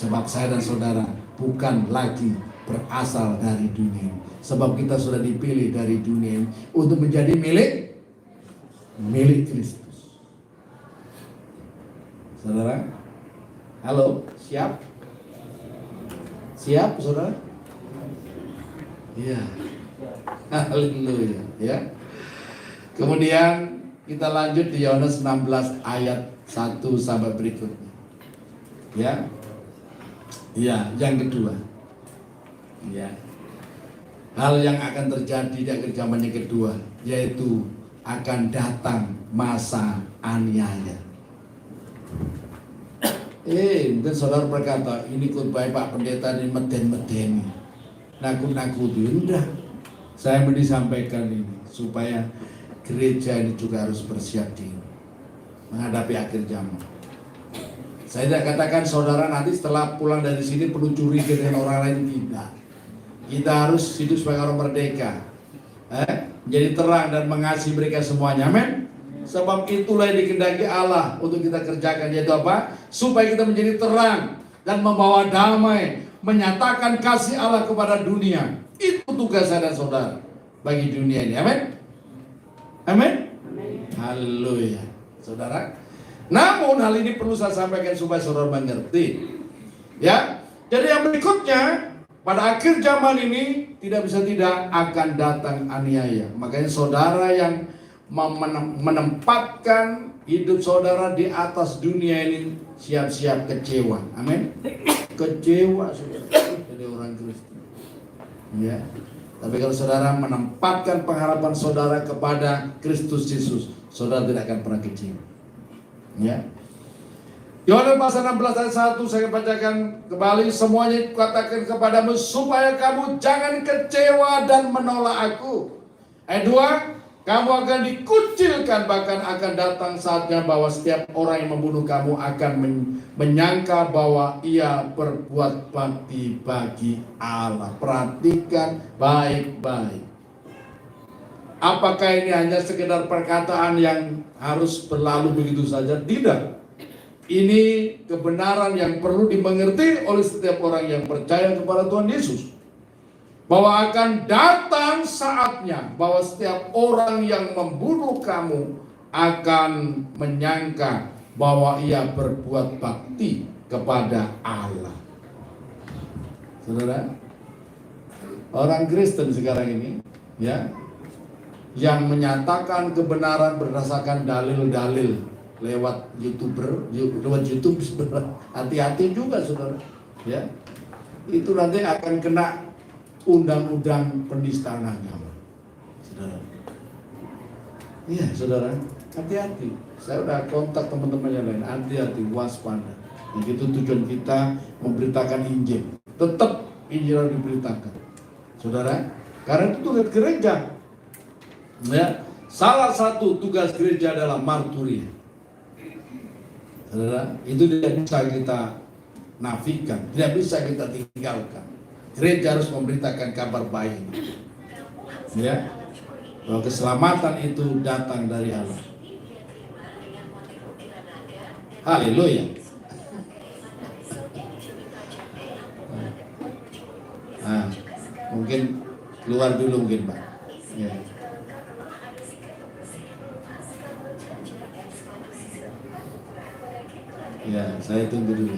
Sebab saya dan saudara bukan lagi berasal dari dunia. Sebab kita sudah dipilih dari dunia untuk menjadi milik Kristus. Saudara, halo, siap? Siap, saudara? Iya. Haleluya, ya. Kemudian kita lanjut di Yohanes 16 ayat 1 sampai berikutnya. Ya. Iya, yang kedua. Ya. Hal yang akan terjadi di akhir zaman yang kedua, yaitu akan datang masa aniaya. Mungkin saudara berkata, ini khotbah Pak Pendeta ini meden-medeni, nakut-nakuti. Enggak, saya mau disampaikan ini supaya gereja ini juga harus bersiap diri menghadapi akhir zaman. Saya tidak katakan saudara nanti setelah pulang dari sini perlu curiga dengan orang lain, tidak. Kita harus hidup sebagai orang merdeka, menjadi terang dan mengasihi mereka semuanya. Amin. Sebab itulah yang dikehendaki Allah untuk kita kerjakan, yaitu apa? Supaya kita menjadi terang dan membawa damai, menyatakan kasih Allah kepada dunia. Itu tugas saya dan saudara bagi dunia ini. Amin. Amin. Haleluya, saudara. Namun hal ini perlu saya sampaikan supaya saudara mengerti. Ya. Jadi yang berikutnya, pada akhir zaman ini tidak bisa tidak akan datang aniaya. Makanya saudara yang menempatkan hidup saudara di atas dunia ini siap-siap kecewa. Amin. Kecewa saudara jadi orang Kristen. Ya. Tapi kalau saudara menempatkan pengharapan saudara kepada Kristus Yesus, saudara tidak akan pernah kecewa. Ya. Yohanes pasal 16 ayat 1 saya bacakan kembali. Semuanya katakan kepadamu supaya kamu jangan kecewa dan menolak aku. Ayat 2, kamu akan dikucilkan, bahkan akan datang saatnya bahwa setiap orang yang membunuh kamu akan menyangka bahwa ia berbuat bakti bagi Allah. Perhatikan baik-baik. Apakah ini hanya sekedar perkataan yang harus berlalu begitu saja? Tidak. Ini kebenaran yang perlu dimengerti oleh setiap orang yang percaya kepada Tuhan Yesus. Bahwa akan datang saatnya bahwa setiap orang yang membunuh kamu akan menyangka bahwa ia berbuat bakti kepada Allah. Saudara, orang Kristen sekarang ini, ya, yang menyatakan kebenaran berdasarkan dalil-dalil lewat YouTube, saudara. Hati-hati juga, saudara. Ya, itu nanti akan kena undang-undang penistaan agama, saudara. Iya, saudara, hati-hati. Saya udah kontak teman-teman yang lain, hati-hati, waspada. Begitu tujuan kita memberitakan Injil, tetap Injil harus diberitakan, saudara. Karena itu tugas gereja. Ya, salah satu tugas gereja adalah marturia. Saudara, itu tidak bisa kita nafikan, tidak bisa kita tinggalkan. Gereja harus memberitakan kabar baik, ya, bahwa keselamatan itu datang dari Allah. Haleluya. Nah, mungkin keluar dulu mungkin, Pak. Ya. Ya, saya tunggu dulu.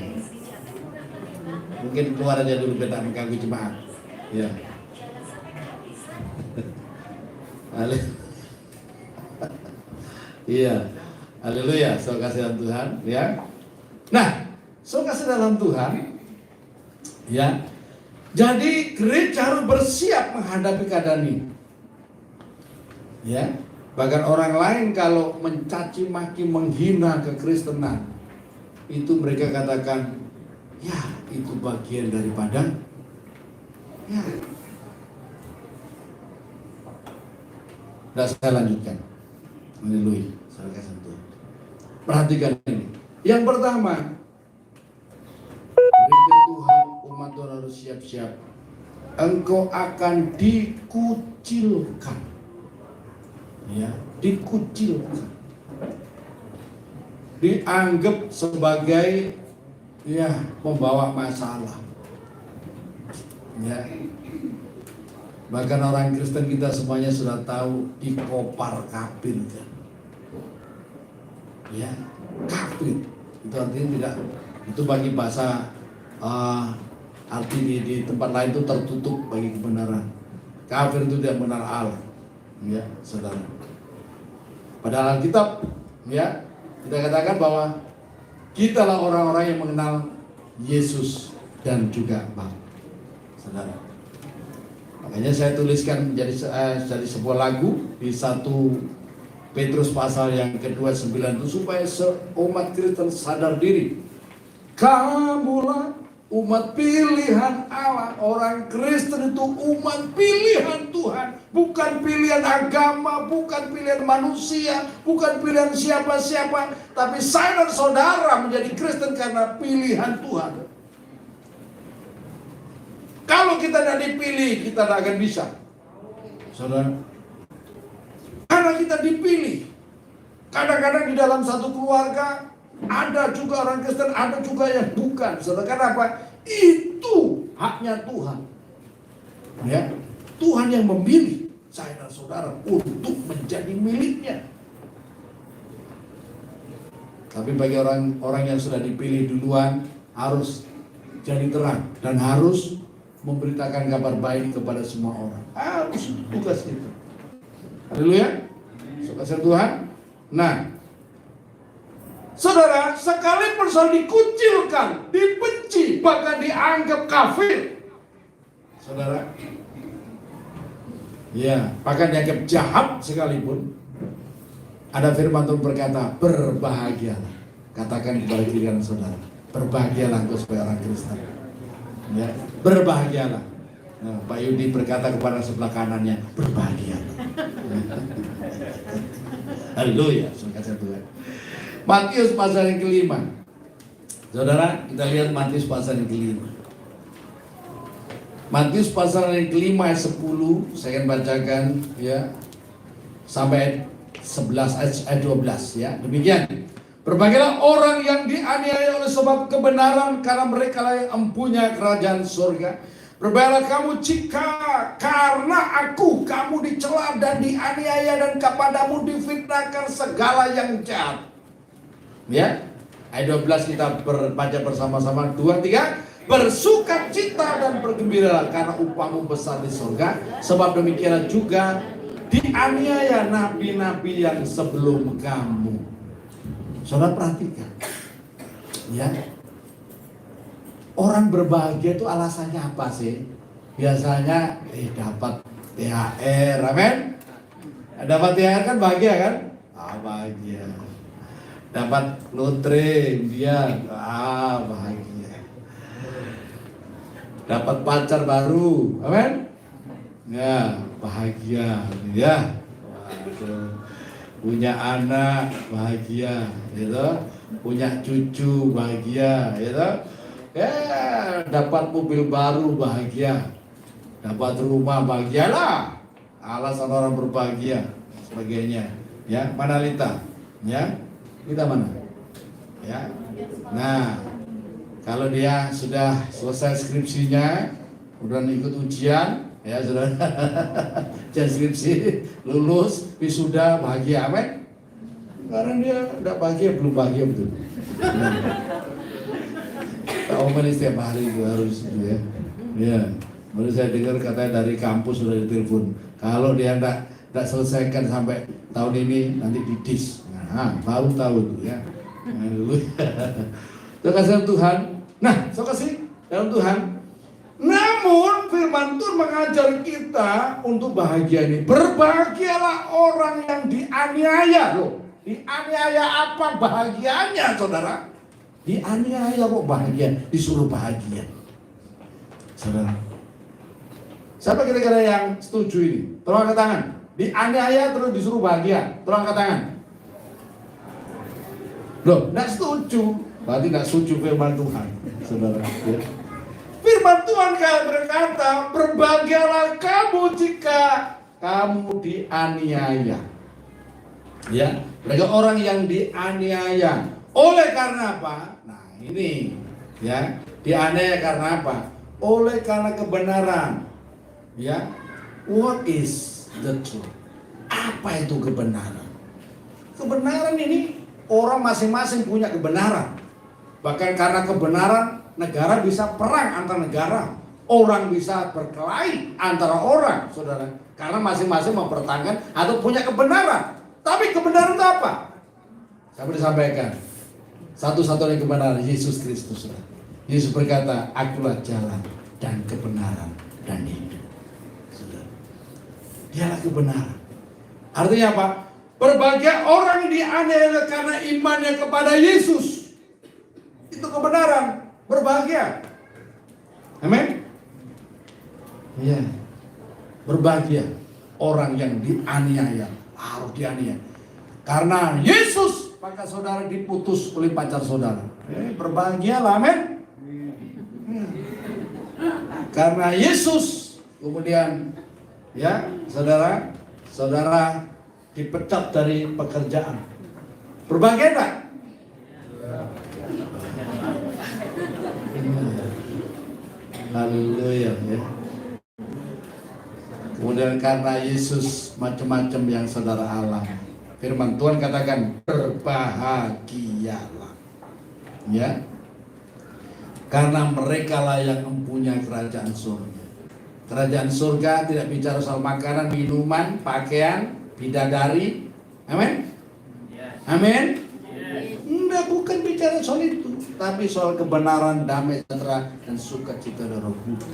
Mungkin keluar aja dulu biar tak mengganggu jemaat. Ya. Iya. Haleluya, saudara kasih dalam Tuhan, ya. Nah, saudara kasih dalam Tuhan, ya. Jadi gereja harus bersiap menghadapi keadaan ini. Ya. Bahkan orang lain kalau mencaci maki, menghina kekristenan, itu mereka katakan, ya itu bagian daripada, ya. Nah, saya lanjutkan. Haleluya, saya kasih Tuhan. Perhatikan ini. Yang pertama, gereja Tuhan, umat Tuhan harus siap-siap. Engkau akan dikucilkan, ya, dikucilkan, dianggap sebagai, ya, pembawa masalah, ya. Bahkan orang Kristen kita semuanya sudah tahu dikopar kafir, ya, kafir itu artinya tidak, itu bagi bahasa arti di tempat lain itu tertutup bagi kebenaran. Kafir itu tidak benar Allah, ya, saudara. Padahal Alkitab, ya, kita katakan bahwa kitalah orang-orang yang mengenal Yesus dan juga Bapa, saudara. Makanya saya tuliskan jadi sebuah lagu di 1 Petrus pasal yang ke-9 itu supaya umat Kristen sadar diri. Kamulah umat pilihan Allah. Orang Kristen itu umat pilihan Tuhan, bukan pilihan agama, bukan pilihan manusia, bukan pilihan siapa-siapa, tapi saya dan saudara menjadi Kristen karena pilihan Tuhan. Kalau kita tidak dipilih, kita tidak akan bisa, saudara. Karena kita dipilih. Kadang-kadang di dalam satu keluarga ada juga orang Kristen, ada juga yang bukan. Saudara, kenapa? Itu haknya Tuhan. Ya, Tuhan yang memilih saya dan saudara untuk menjadi miliknya. Tapi bagi orang yang sudah dipilih duluan harus jadi terang dan harus memberitakan kabar baik kepada semua orang. Harus tugas itu. Haleluya. Kasih Tuhan. Nah, saudara, sekalipun saudara dikucilkan, dibenci, bahkan dianggap kafir, saudara, ya, bahkan dianggap jahat sekalipun, ada firman Tuhan berkata, berbahagialah. Katakan kepada diri saudara, berbahagialah engkau sebagai orang Kristen. Ya, berbahagialah. Nah, Pak Yudi berkata kepada sebelah kanannya, berbahagialah. Haleluya, kasih Tuhan. Matius pasal yang ke-5. Saudara, kita lihat Matius pasal yang ke-5. Matius pasal yang ke-5 ayat 10, saya akan bacakan, ya, sampai 11 ayat 12, ya. Demikian. Berbahagialah orang yang dianiaya oleh sebab kebenaran, karena mereka lah yang mempunyai kerajaan surga. Berbahagialah kamu jika karena aku kamu dicela dan dianiaya dan kepadamu difitnahkan segala yang jahat. Ya, ayat 12 kita baca bersama-sama. 2, 3. Bersukacita dan bergembiralah karena upahmu besar di surga. Sebab demikianlah juga dianiaya nabi-nabi yang sebelum kamu. Saudara perhatikan, ya. Orang berbahagia itu alasannya apa sih? Biasanya dapat THR, amin. Dapat THR kan bahagia kan? Bahagia. Dapat lotre, dia bahagia. Dapat pacar baru, amin. Ya, bahagia, ya. Waduh. Punya anak bahagia, gitu. Punya cucu bahagia, gitu. Ya, dapat mobil baru bahagia, dapat rumah bahagialah. Alasan orang berbahagia, sebagainya. Ya, mana Lita? Ya, Lita mana? Ya, nah, kalau dia sudah selesai skripsinya, udah ikut ujian, ya sudah, ujian skripsi, lulus, wisuda, bahagia, amin. Sekarang dia udah bahagia, belum bahagia betul. Omelin setiap hari itu harus gitu ya. Ya, baru saya dengar katanya dari kampus sudah ditelepon. Kalau dia tidak selesaikan sampai tahun ini nanti didis. Nah, baru tahu itu ya. Terima kasih Tuhan. Nah, terima kasih dalam Tuhan. Namun firman Tuhan mengajar kita untuk bahagia ini. Berbahagialah orang yang dianiaya loh. Dianiaya apa bahagianya, saudara? Dianiaya kok bahagia, disuruh bahagia. Saudara, siapa kira-kira yang setuju ini? Tolong angkat tangan. Dianiaya terus disuruh bahagia. Tolong angkat tangan. Loh, tidak setuju. Berarti tidak setuju firman Tuhan, saudara. Ya. Firman Tuhan berkata, berbahagialah kamu jika kamu dianiaya. Ya, mereka orang yang dianiaya. Oleh karena apa? Nah ini ya, dianiaya karena apa? Oleh karena kebenaran. Ya, what is the truth? Apa itu kebenaran? Kebenaran ini orang masing-masing punya kebenaran. Bahkan karena kebenaran negara bisa perang antar negara, orang bisa berkelahi antara orang, saudara. Karena masing-masing mempertahankan atau punya kebenaran. Tapi kebenaran itu apa? Saya disampaikan. Satu-satunya kebenaran Yesus Kristus. Yesus berkata, akulah jalan dan kebenaran dan hidup. Dialah kebenaran. Artinya apa? Berbahagia orang dianiaya karena imannya kepada Yesus. Itu kebenaran. Berbahagia. Amin. Iya. Berbahagia orang yang dianiaya, harus dianiaya. Karena Yesus, maka saudara diputus oleh pacar saudara. Berbahagialah, amin. Karena Yesus, kemudian ya, saudara dipecat dari pekerjaan. Berbahagia enggak? Haleluya ya. Kemudian karena Yesus macam-macam yang saudara alami. Firman Tuhan katakan berbahagialah. Ya. Karena merekalah yang mempunyai kerajaan surga. Kerajaan surga tidak bicara soal makanan, minuman, pakaian, bidadari. Amin. Amin. Enggak, bukan bicara soal itu, tapi soal kebenaran, damai, sejahtera, dan sukacita dalam Roh Kudus.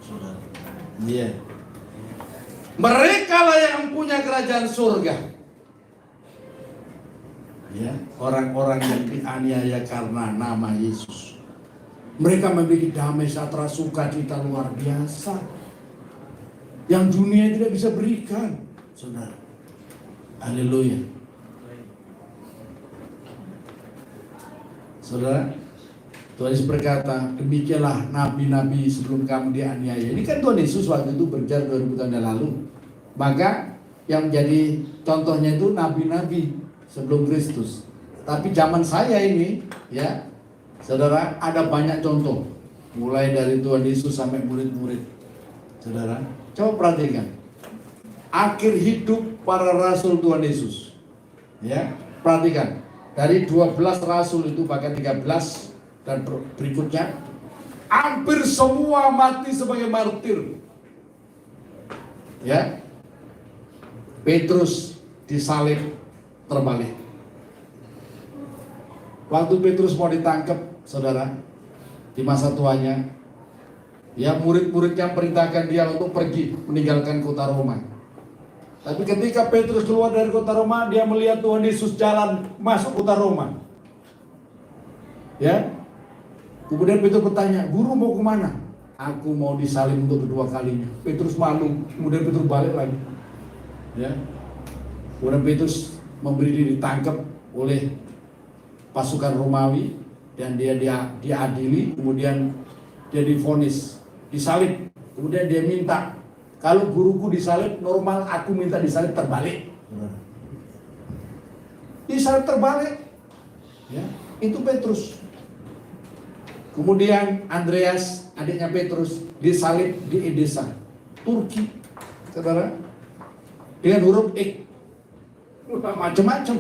Saudara. Iya. Merekalah yang punya kerajaan surga. Ya, orang-orang yang dianiaya karena nama Yesus. Mereka memiliki damai, sejahtera, sukacita luar biasa yang dunia tidak bisa berikan, saudara. Haleluya. Saudara, Tuhan Yesus berkata, demikianlah nabi-nabi sebelum kamu dianiaya. Ini kan Tuhan Yesus waktu itu berjalan 2000 tahun yang lalu. Maka yang menjadi contohnya itu nabi-nabi sebelum Kristus. Tapi zaman saya ini, ya, saudara, ada banyak contoh. Mulai dari Tuhan Yesus sampai murid-murid. Saudara, coba perhatikan. Akhir hidup para rasul Tuhan Yesus. Ya, perhatikan. Dari 12 rasul itu bahkan 13 dan berikutnya, hampir semua mati sebagai martir. Ya. Petrus disalib terbalik. Waktu Petrus mau ditangkap, saudara, di masa tuanya, ya murid-muridnya perintahkan dia untuk pergi meninggalkan kota Roma. Tapi ketika Petrus keluar dari kota Roma, dia melihat Tuhan Yesus jalan masuk kota Roma. Ya, kemudian Petrus bertanya, "Guru mau kemana?" "Aku mau disalib untuk kedua kalinya." Petrus malu, kemudian Petrus balik lagi. Ya, kemudian Petrus memberi diri ditangkap oleh pasukan Romawi dan dia diadili, kemudian dia divonis disalib. Kemudian dia minta, "Kalau guruku disalib normal, aku minta disalib terbalik." Disalib terbalik. Ya, itu Petrus. Kemudian Andreas, adiknya Petrus, disalib di Edessa, Turki, saudara, dengan huruf X. Macam-macam.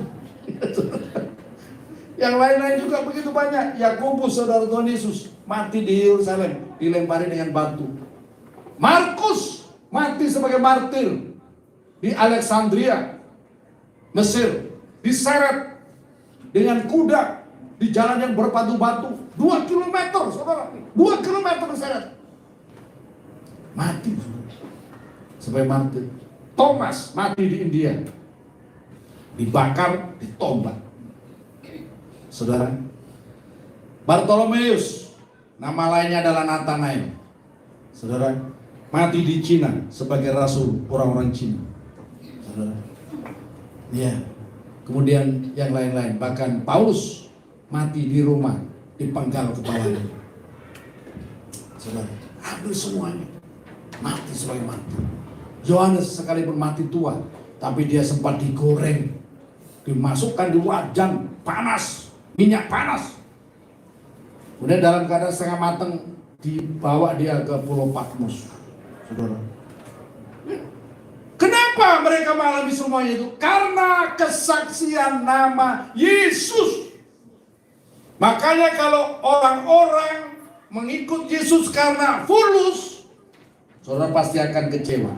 Yang lain-lain juga begitu banyak. Yakobus, saudara Tuhan Yesus, mati di Yerusalem, dilempari dengan batu. Markus mati sebagai martir di Alexandria, Mesir, diseret dengan kuda di jalan yang berbatu-batu 2 kilometer, saudara, 2 kilometer diseret, mati sebagai martir. Thomas mati di India, dibakar, ditombak, saudara. Bartolomeus, nama lainnya adalah Nathanael, saudara, mati di Cina sebagai rasul orang-orang Cina, saudara. Ya, kemudian yang lain-lain, bahkan Paulus mati di Roma, dipenggal kepalanya, saudara. Hampir semuanya mati sebagai martir. Yohanes sekalipun mati tua, tapi dia sempat digoreng, dimasukkan di wajan panas, minyak panas. Kemudian dalam keadaan setengah matang dibawa dia ke Pulau Patmos, saudara. Kenapa mereka mengalami semuanya itu? Karena kesaksian nama Yesus. Makanya kalau orang-orang mengikut Yesus karena fulus, saudara pasti akan kecewa.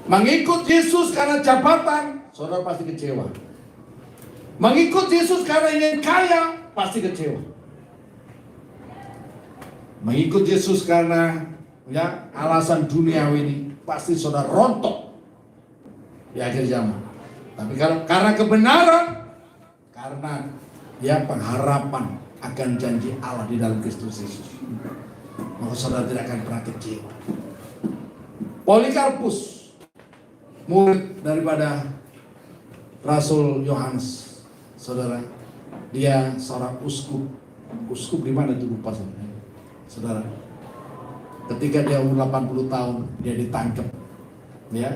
Mengikut Yesus karena jabatan, saudara pasti kecewa. Mengikut Yesus karena ingin kaya, pasti kecewa. Mengikut Yesus karena ya alasan duniawi ini, pasti saudara rontok di akhir zaman. Tapi kalau karena kebenaran, karena ya pengharapan akan janji Allah di dalam Kristus Yesus, maka saudara tidak akan pernah kecewa. Polikarpus, murid daripada Rasul Yohanes, saudara, dia seorang uskup. Uskup di mana itu lupa saudara. Ketika dia umur 80 tahun, dia ditangkap, ya,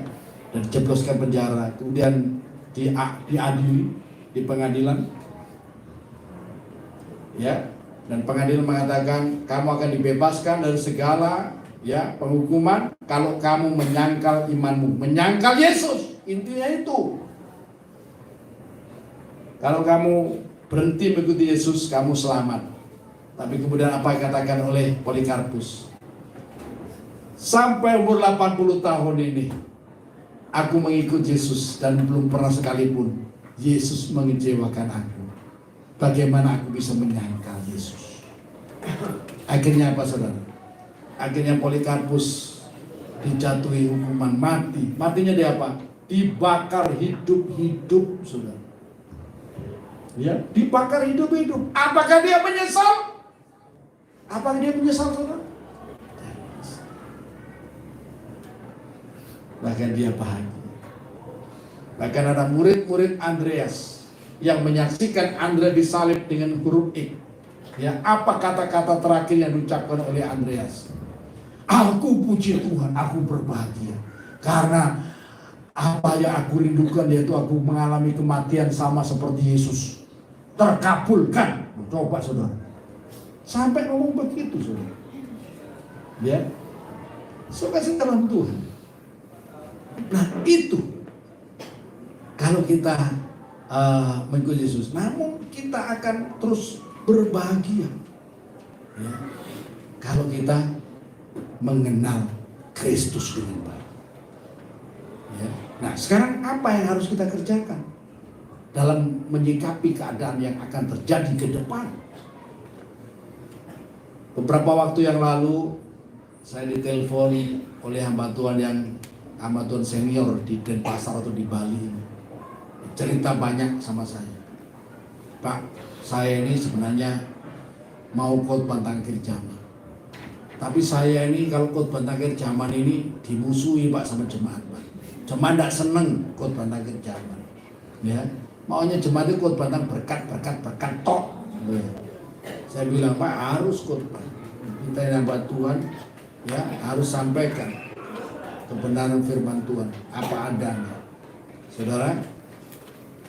dan dijebloskan penjara. Kemudian diadili di pengadilan, ya, dan pengadilan mengatakan kamu akan dibebaskan dari segala ya penghukuman kalau kamu menyangkal imanmu, menyangkal Yesus. Intinya itu. Kalau kamu berhenti mengikuti Yesus, kamu selamat. Tapi kemudian apa yang dikatakan oleh Polikarpus? Sampai umur 80 tahun ini aku mengikut Yesus dan belum pernah sekalipun Yesus mengecewakan aku. Bagaimana aku bisa menyangkal Yesus? Akhirnya apa, saudara? Akhirnya Polikarpus dijatuhi hukuman mati. Matinya dia apa? Dibakar hidup-hidup, saudara. Ya, dibakar hidup-hidup. Apakah dia menyesal? Apakah dia menyesal, saudara? Bahkan dia bahagia. Bahkan ada murid-murid Andreas yang menyaksikan Andreas disalib dengan huruf X. Ya, apa kata-kata terakhir yang diucapkan oleh Andreas? Aku puji Tuhan, aku berbahagia. Karena apa yang aku rindukan, yaitu aku mengalami kematian sama seperti Yesus, terkabulkan. Coba saudara, sampai ngomong begitu saudara. Ya, sukacita dalam Tuhan. Nah itu, kalau kita mengikuti Yesus, namun kita akan terus berbahagia. Ya, kalau kita mengenal Kristus dengan baik. Ya. Nah, sekarang apa yang harus kita kerjakan dalam menyikapi keadaan yang akan terjadi ke depan? Beberapa waktu yang lalu saya ditelepon oleh hamba Tuhan senior di Denpasar atau di Bali. Cerita banyak sama saya. Pak, saya ini sebenarnya mau khotbah tangkir zaman. Tapi saya ini kalau khotbah tangkir zaman ini dimusuhi Pak sama jemaat Pak. Jemaat tidak seneng khotbah tangkir zaman. Ya, maunya jemaat itu khotbah tentang berkat tok. Ya. Saya bilang Pak harus khotbah. Kita yang hamba Tuhan ya harus sampaikan kebenaran firman Tuhan apa adanya. Saudara,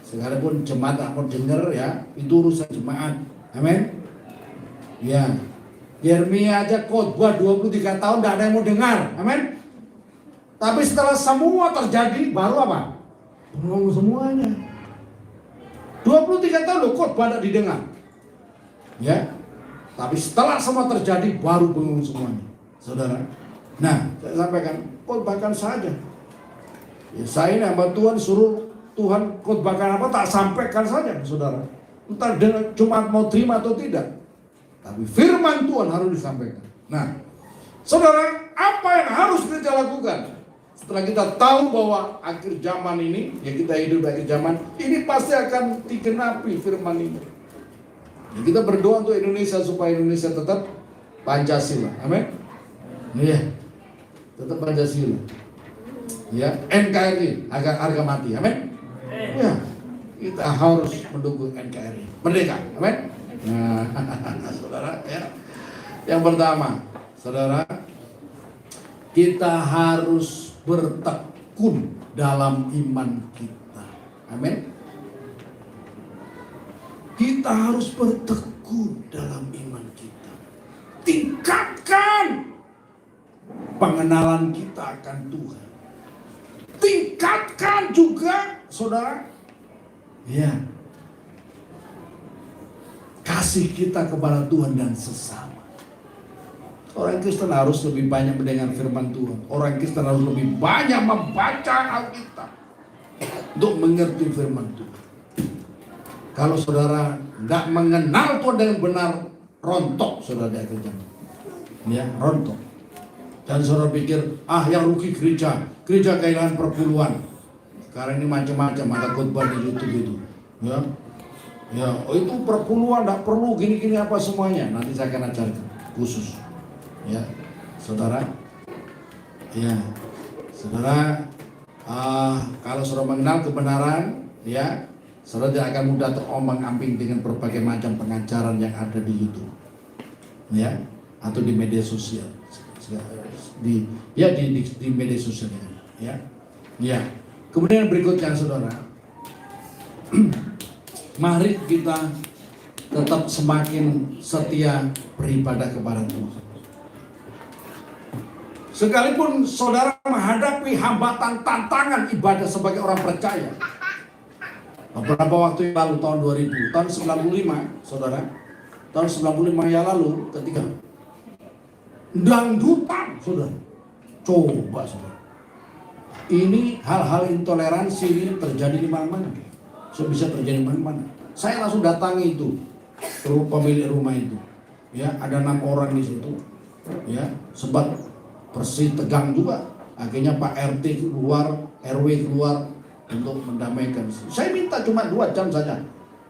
sekalipun jemaat tak mau dengar ya, itu urusan jemaat. Amin. Ya. Yeremia aja khotbah 23 tahun tidak ada yang mau dengar. Amin. Tapi setelah semua terjadi baru apa? Bengong semuanya. 23 tahun loh khotbah tidak didengar. Ya. Tapi setelah semua terjadi baru bengong semuanya. Saudara. Nah, saya sampaikan khotbahkan saja. Ya, saya ini hamba Tuhan suruh Tuhan khotbahkan apa tak sampaikan saja, saudara. Entah cuma mau terima atau tidak. Tapi firman Tuhan harus disampaikan. Nah, saudara, apa yang harus kita lakukan? Setelah kita tahu bahwa akhir zaman ini, ya kita hidup di akhir zaman, ini pasti akan digenapi firman ini. Ya, kita berdoa untuk Indonesia supaya Indonesia tetap Pancasila. Amin. Iya. Tetap Pancasila. Ya, NKRI agar harga mati. Amin. Ya, kita harus mendukung NKRI. Merdeka. Amin. Nah, saudara ya. Yang pertama, saudara, kita harus bertekun dalam iman kita. Amin. Kita harus bertekun dalam iman kita. Tingkatkan pengenalan kita akan Tuhan. Tingkatkan juga, saudara, ya, kasih kita kepada Tuhan dan sesama. Orang Kristen harus lebih banyak mendengar firman Tuhan. Orang Kristen harus lebih banyak membaca Alkitab untuk mengerti firman Tuhan. Kalau saudara tidak mengenal Tuhan dengan benar, rontok saudara di akhir zaman. Ya, rontok. Dan saudara pikir, yang rugi gereja kehilangan perpuluhan. Sekarang ini macam-macam ada khotbah di YouTube itu. Ya, itu perpuluhan tidak perlu gini-gini apa semuanya. Nanti saya akan ajarkan khusus. Ya, saudara. Ya, saudara. Kalau saudara mengenal kebenaran, ya, saudara tidak akan mudah terombang-ambing dengan berbagai macam pengajaran yang ada di YouTube, ya, atau di media sosial, di media sosial, ya. Kemudian berikutnya, saudara, mari kita tetap semakin setia beribadah kepada Tuhan. Sekalipun saudara menghadapi hambatan tantangan ibadah sebagai orang percaya. Beberapa waktu yang lalu, tahun 2000, tahun 95, saudara, tahun 95 yang lalu, ketika dangdutan, saudara, coba saudara, ini hal-hal intoleransi ini terjadi di mana-mana, bisa terjadi di mana-mana. Saya langsung datangi itu, pemilik rumah itu, ya, ada 6 orang di situ, ya, sebab bersih tegang juga, akhirnya Pak RT keluar, RW keluar, untuk mendamaikan. Saya minta cuma 2 jam saja.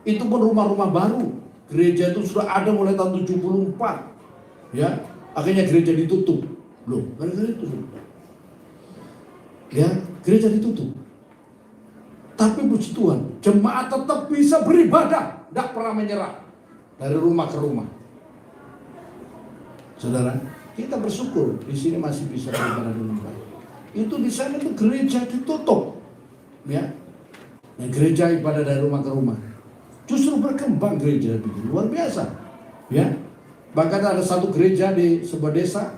Itu pun rumah-rumah baru. Gereja itu sudah ada mulai tahun 74. Ya, akhirnya gereja ditutup. Loh, gara-gara itu. Ya, gereja ditutup. Tapi puji Tuhan, jemaat tetap bisa beribadah, tidak pernah menyerah dari rumah ke rumah. Saudara, kita bersyukur di sini masih bisa beribadah dengan baik. Itu di sana itu gereja ditutup. Ya, nah, gereja ibadah dari rumah ke rumah. Justru berkembang gereja begitu luar biasa. Ya, bahkan ada satu gereja di sebuah desa.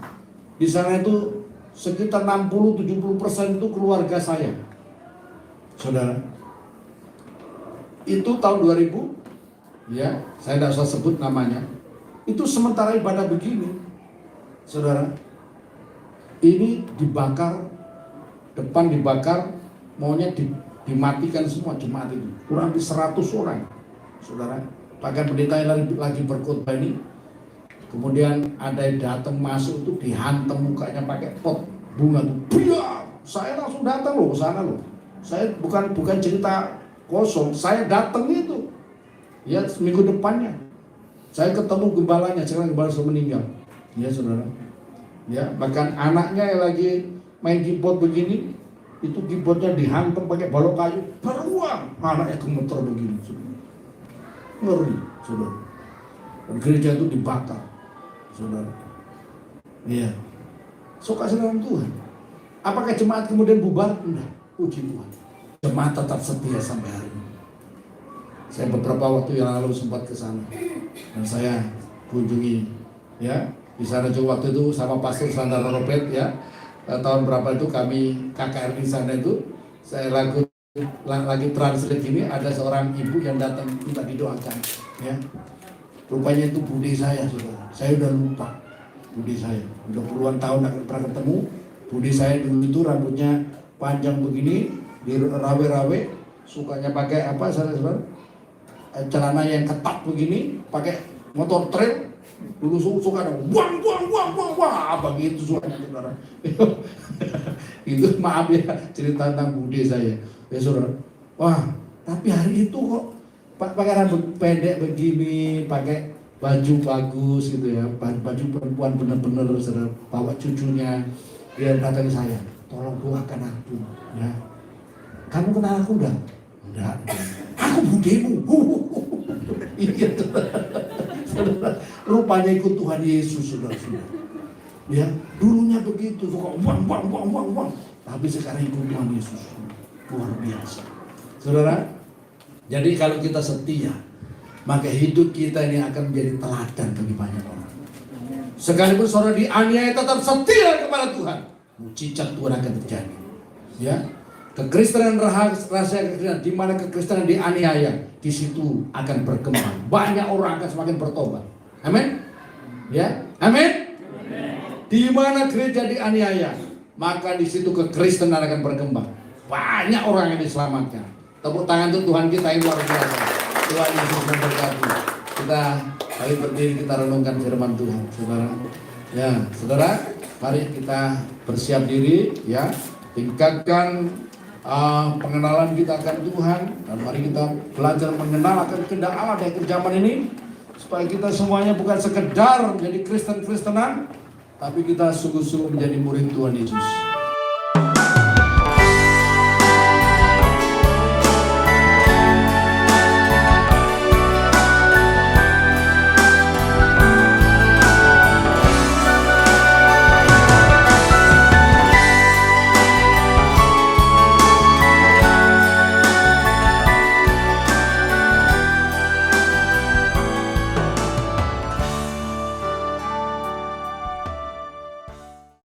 Di sana itu sekitar 60-70% itu keluarga saya. Saudara, itu tahun 2000. Ya, saya tidak usah sebut namanya. Itu sementara ibadah begini, saudara. Ini dibakar, depan dibakar, maunya dimatikan semua jemaat itu. Kurang lebih 100 orang, saudara. Bahkan pendeta yang lagi berkhotbah ini, kemudian ada yang datang masuk itu dihantam mukanya pakai pot bunga tuh. Biar saya langsung datang loh ke sana loh. Saya bukan cerita kosong, saya datang itu. Ya, seminggu depannya saya ketemu gembalanya, sekarang gembala sudah meninggal. Ya, saudara. Ya, bahkan anaknya yang lagi main keyboard begini, itu keyboardnya dihantam pakai balok kayu, beruang, anaknya gemeter begini, saudara. Ngeri, saudara. Dan gereja itu dibakar, saudara. Iya. So kasih dalam Tuhan. Apakah jemaat kemudian bubar? Enggak, puji Tuhan. Jemaat tetap setia sampai hari ini. Saya beberapa waktu yang lalu sempat ke sana dan saya kunjungi, ya. Di sana juga waktu itu sama Pastor Sandara Robert, ya. Tahun berapa itu kami KKR di sana itu, saya lagi translate ini, ada seorang ibu yang datang minta didoakan, ya. Rupanya itu bude saya, saudara. Saya udah lupa bude saya. Udah puluhan tahun gak pernah ketemu. Bude saya dulu itu rambutnya panjang begini, dirawe-rawe, sukanya pakai apa, saudara? Celana yang ketat begini, pakai motor trail. Dulu suka ada wang begitu suaranya, saudara. Itu maaf ya, cerita tentang bude saya, ya saudara. Wah, tapi hari itu kok pakai rambut pendek begini, pakai baju bagus gitu ya, baju perempuan bener-bener, saudara. Bawa cucunya, dia datang ke saya, tolong doakan aku, ya. Kamu kenal aku udah? Enggak. Aku budemu. Iya, saudara. Rupanya ikut Tuhan Yesus, saudara. Ya, dulunya begitu, suka uang. Tapi sekarang ikut Tuhan Yesus, luar biasa, saudara. Jadi kalau kita setia, maka hidup kita ini akan menjadi teladan bagi banyak orang. Sekalipun saudara dianiaya, tetap setia kepada Tuhan, mujizat Tuhan akan terjadi. Ya, kekristenan rahasia kekristenan, di mana kekristenan dianiaya, di situ akan berkembang. Banyak orang akan semakin bertobat. Amin. Ya, amin. Di mana gereja dianiaya, maka di situ kekristenan akan berkembang. Banyak orang yang diselamatkan. Tepuk tangan untuk Tuhan kita yang luar biasa. Tuhan Yesus memberkati. Kita mari berdiri, kita renungkan firman Tuhan, saudara. Ya, saudara, mari kita bersiap diri, ya, tingkatkan pengenalan kita akan Tuhan, dan mari kita belajar mengenal akan kehendak Allah di akhir zaman ini, supaya kita semuanya bukan sekedar menjadi Kristen-Kristenan, tapi kita sungguh-sungguh menjadi murid Tuhan Yesus.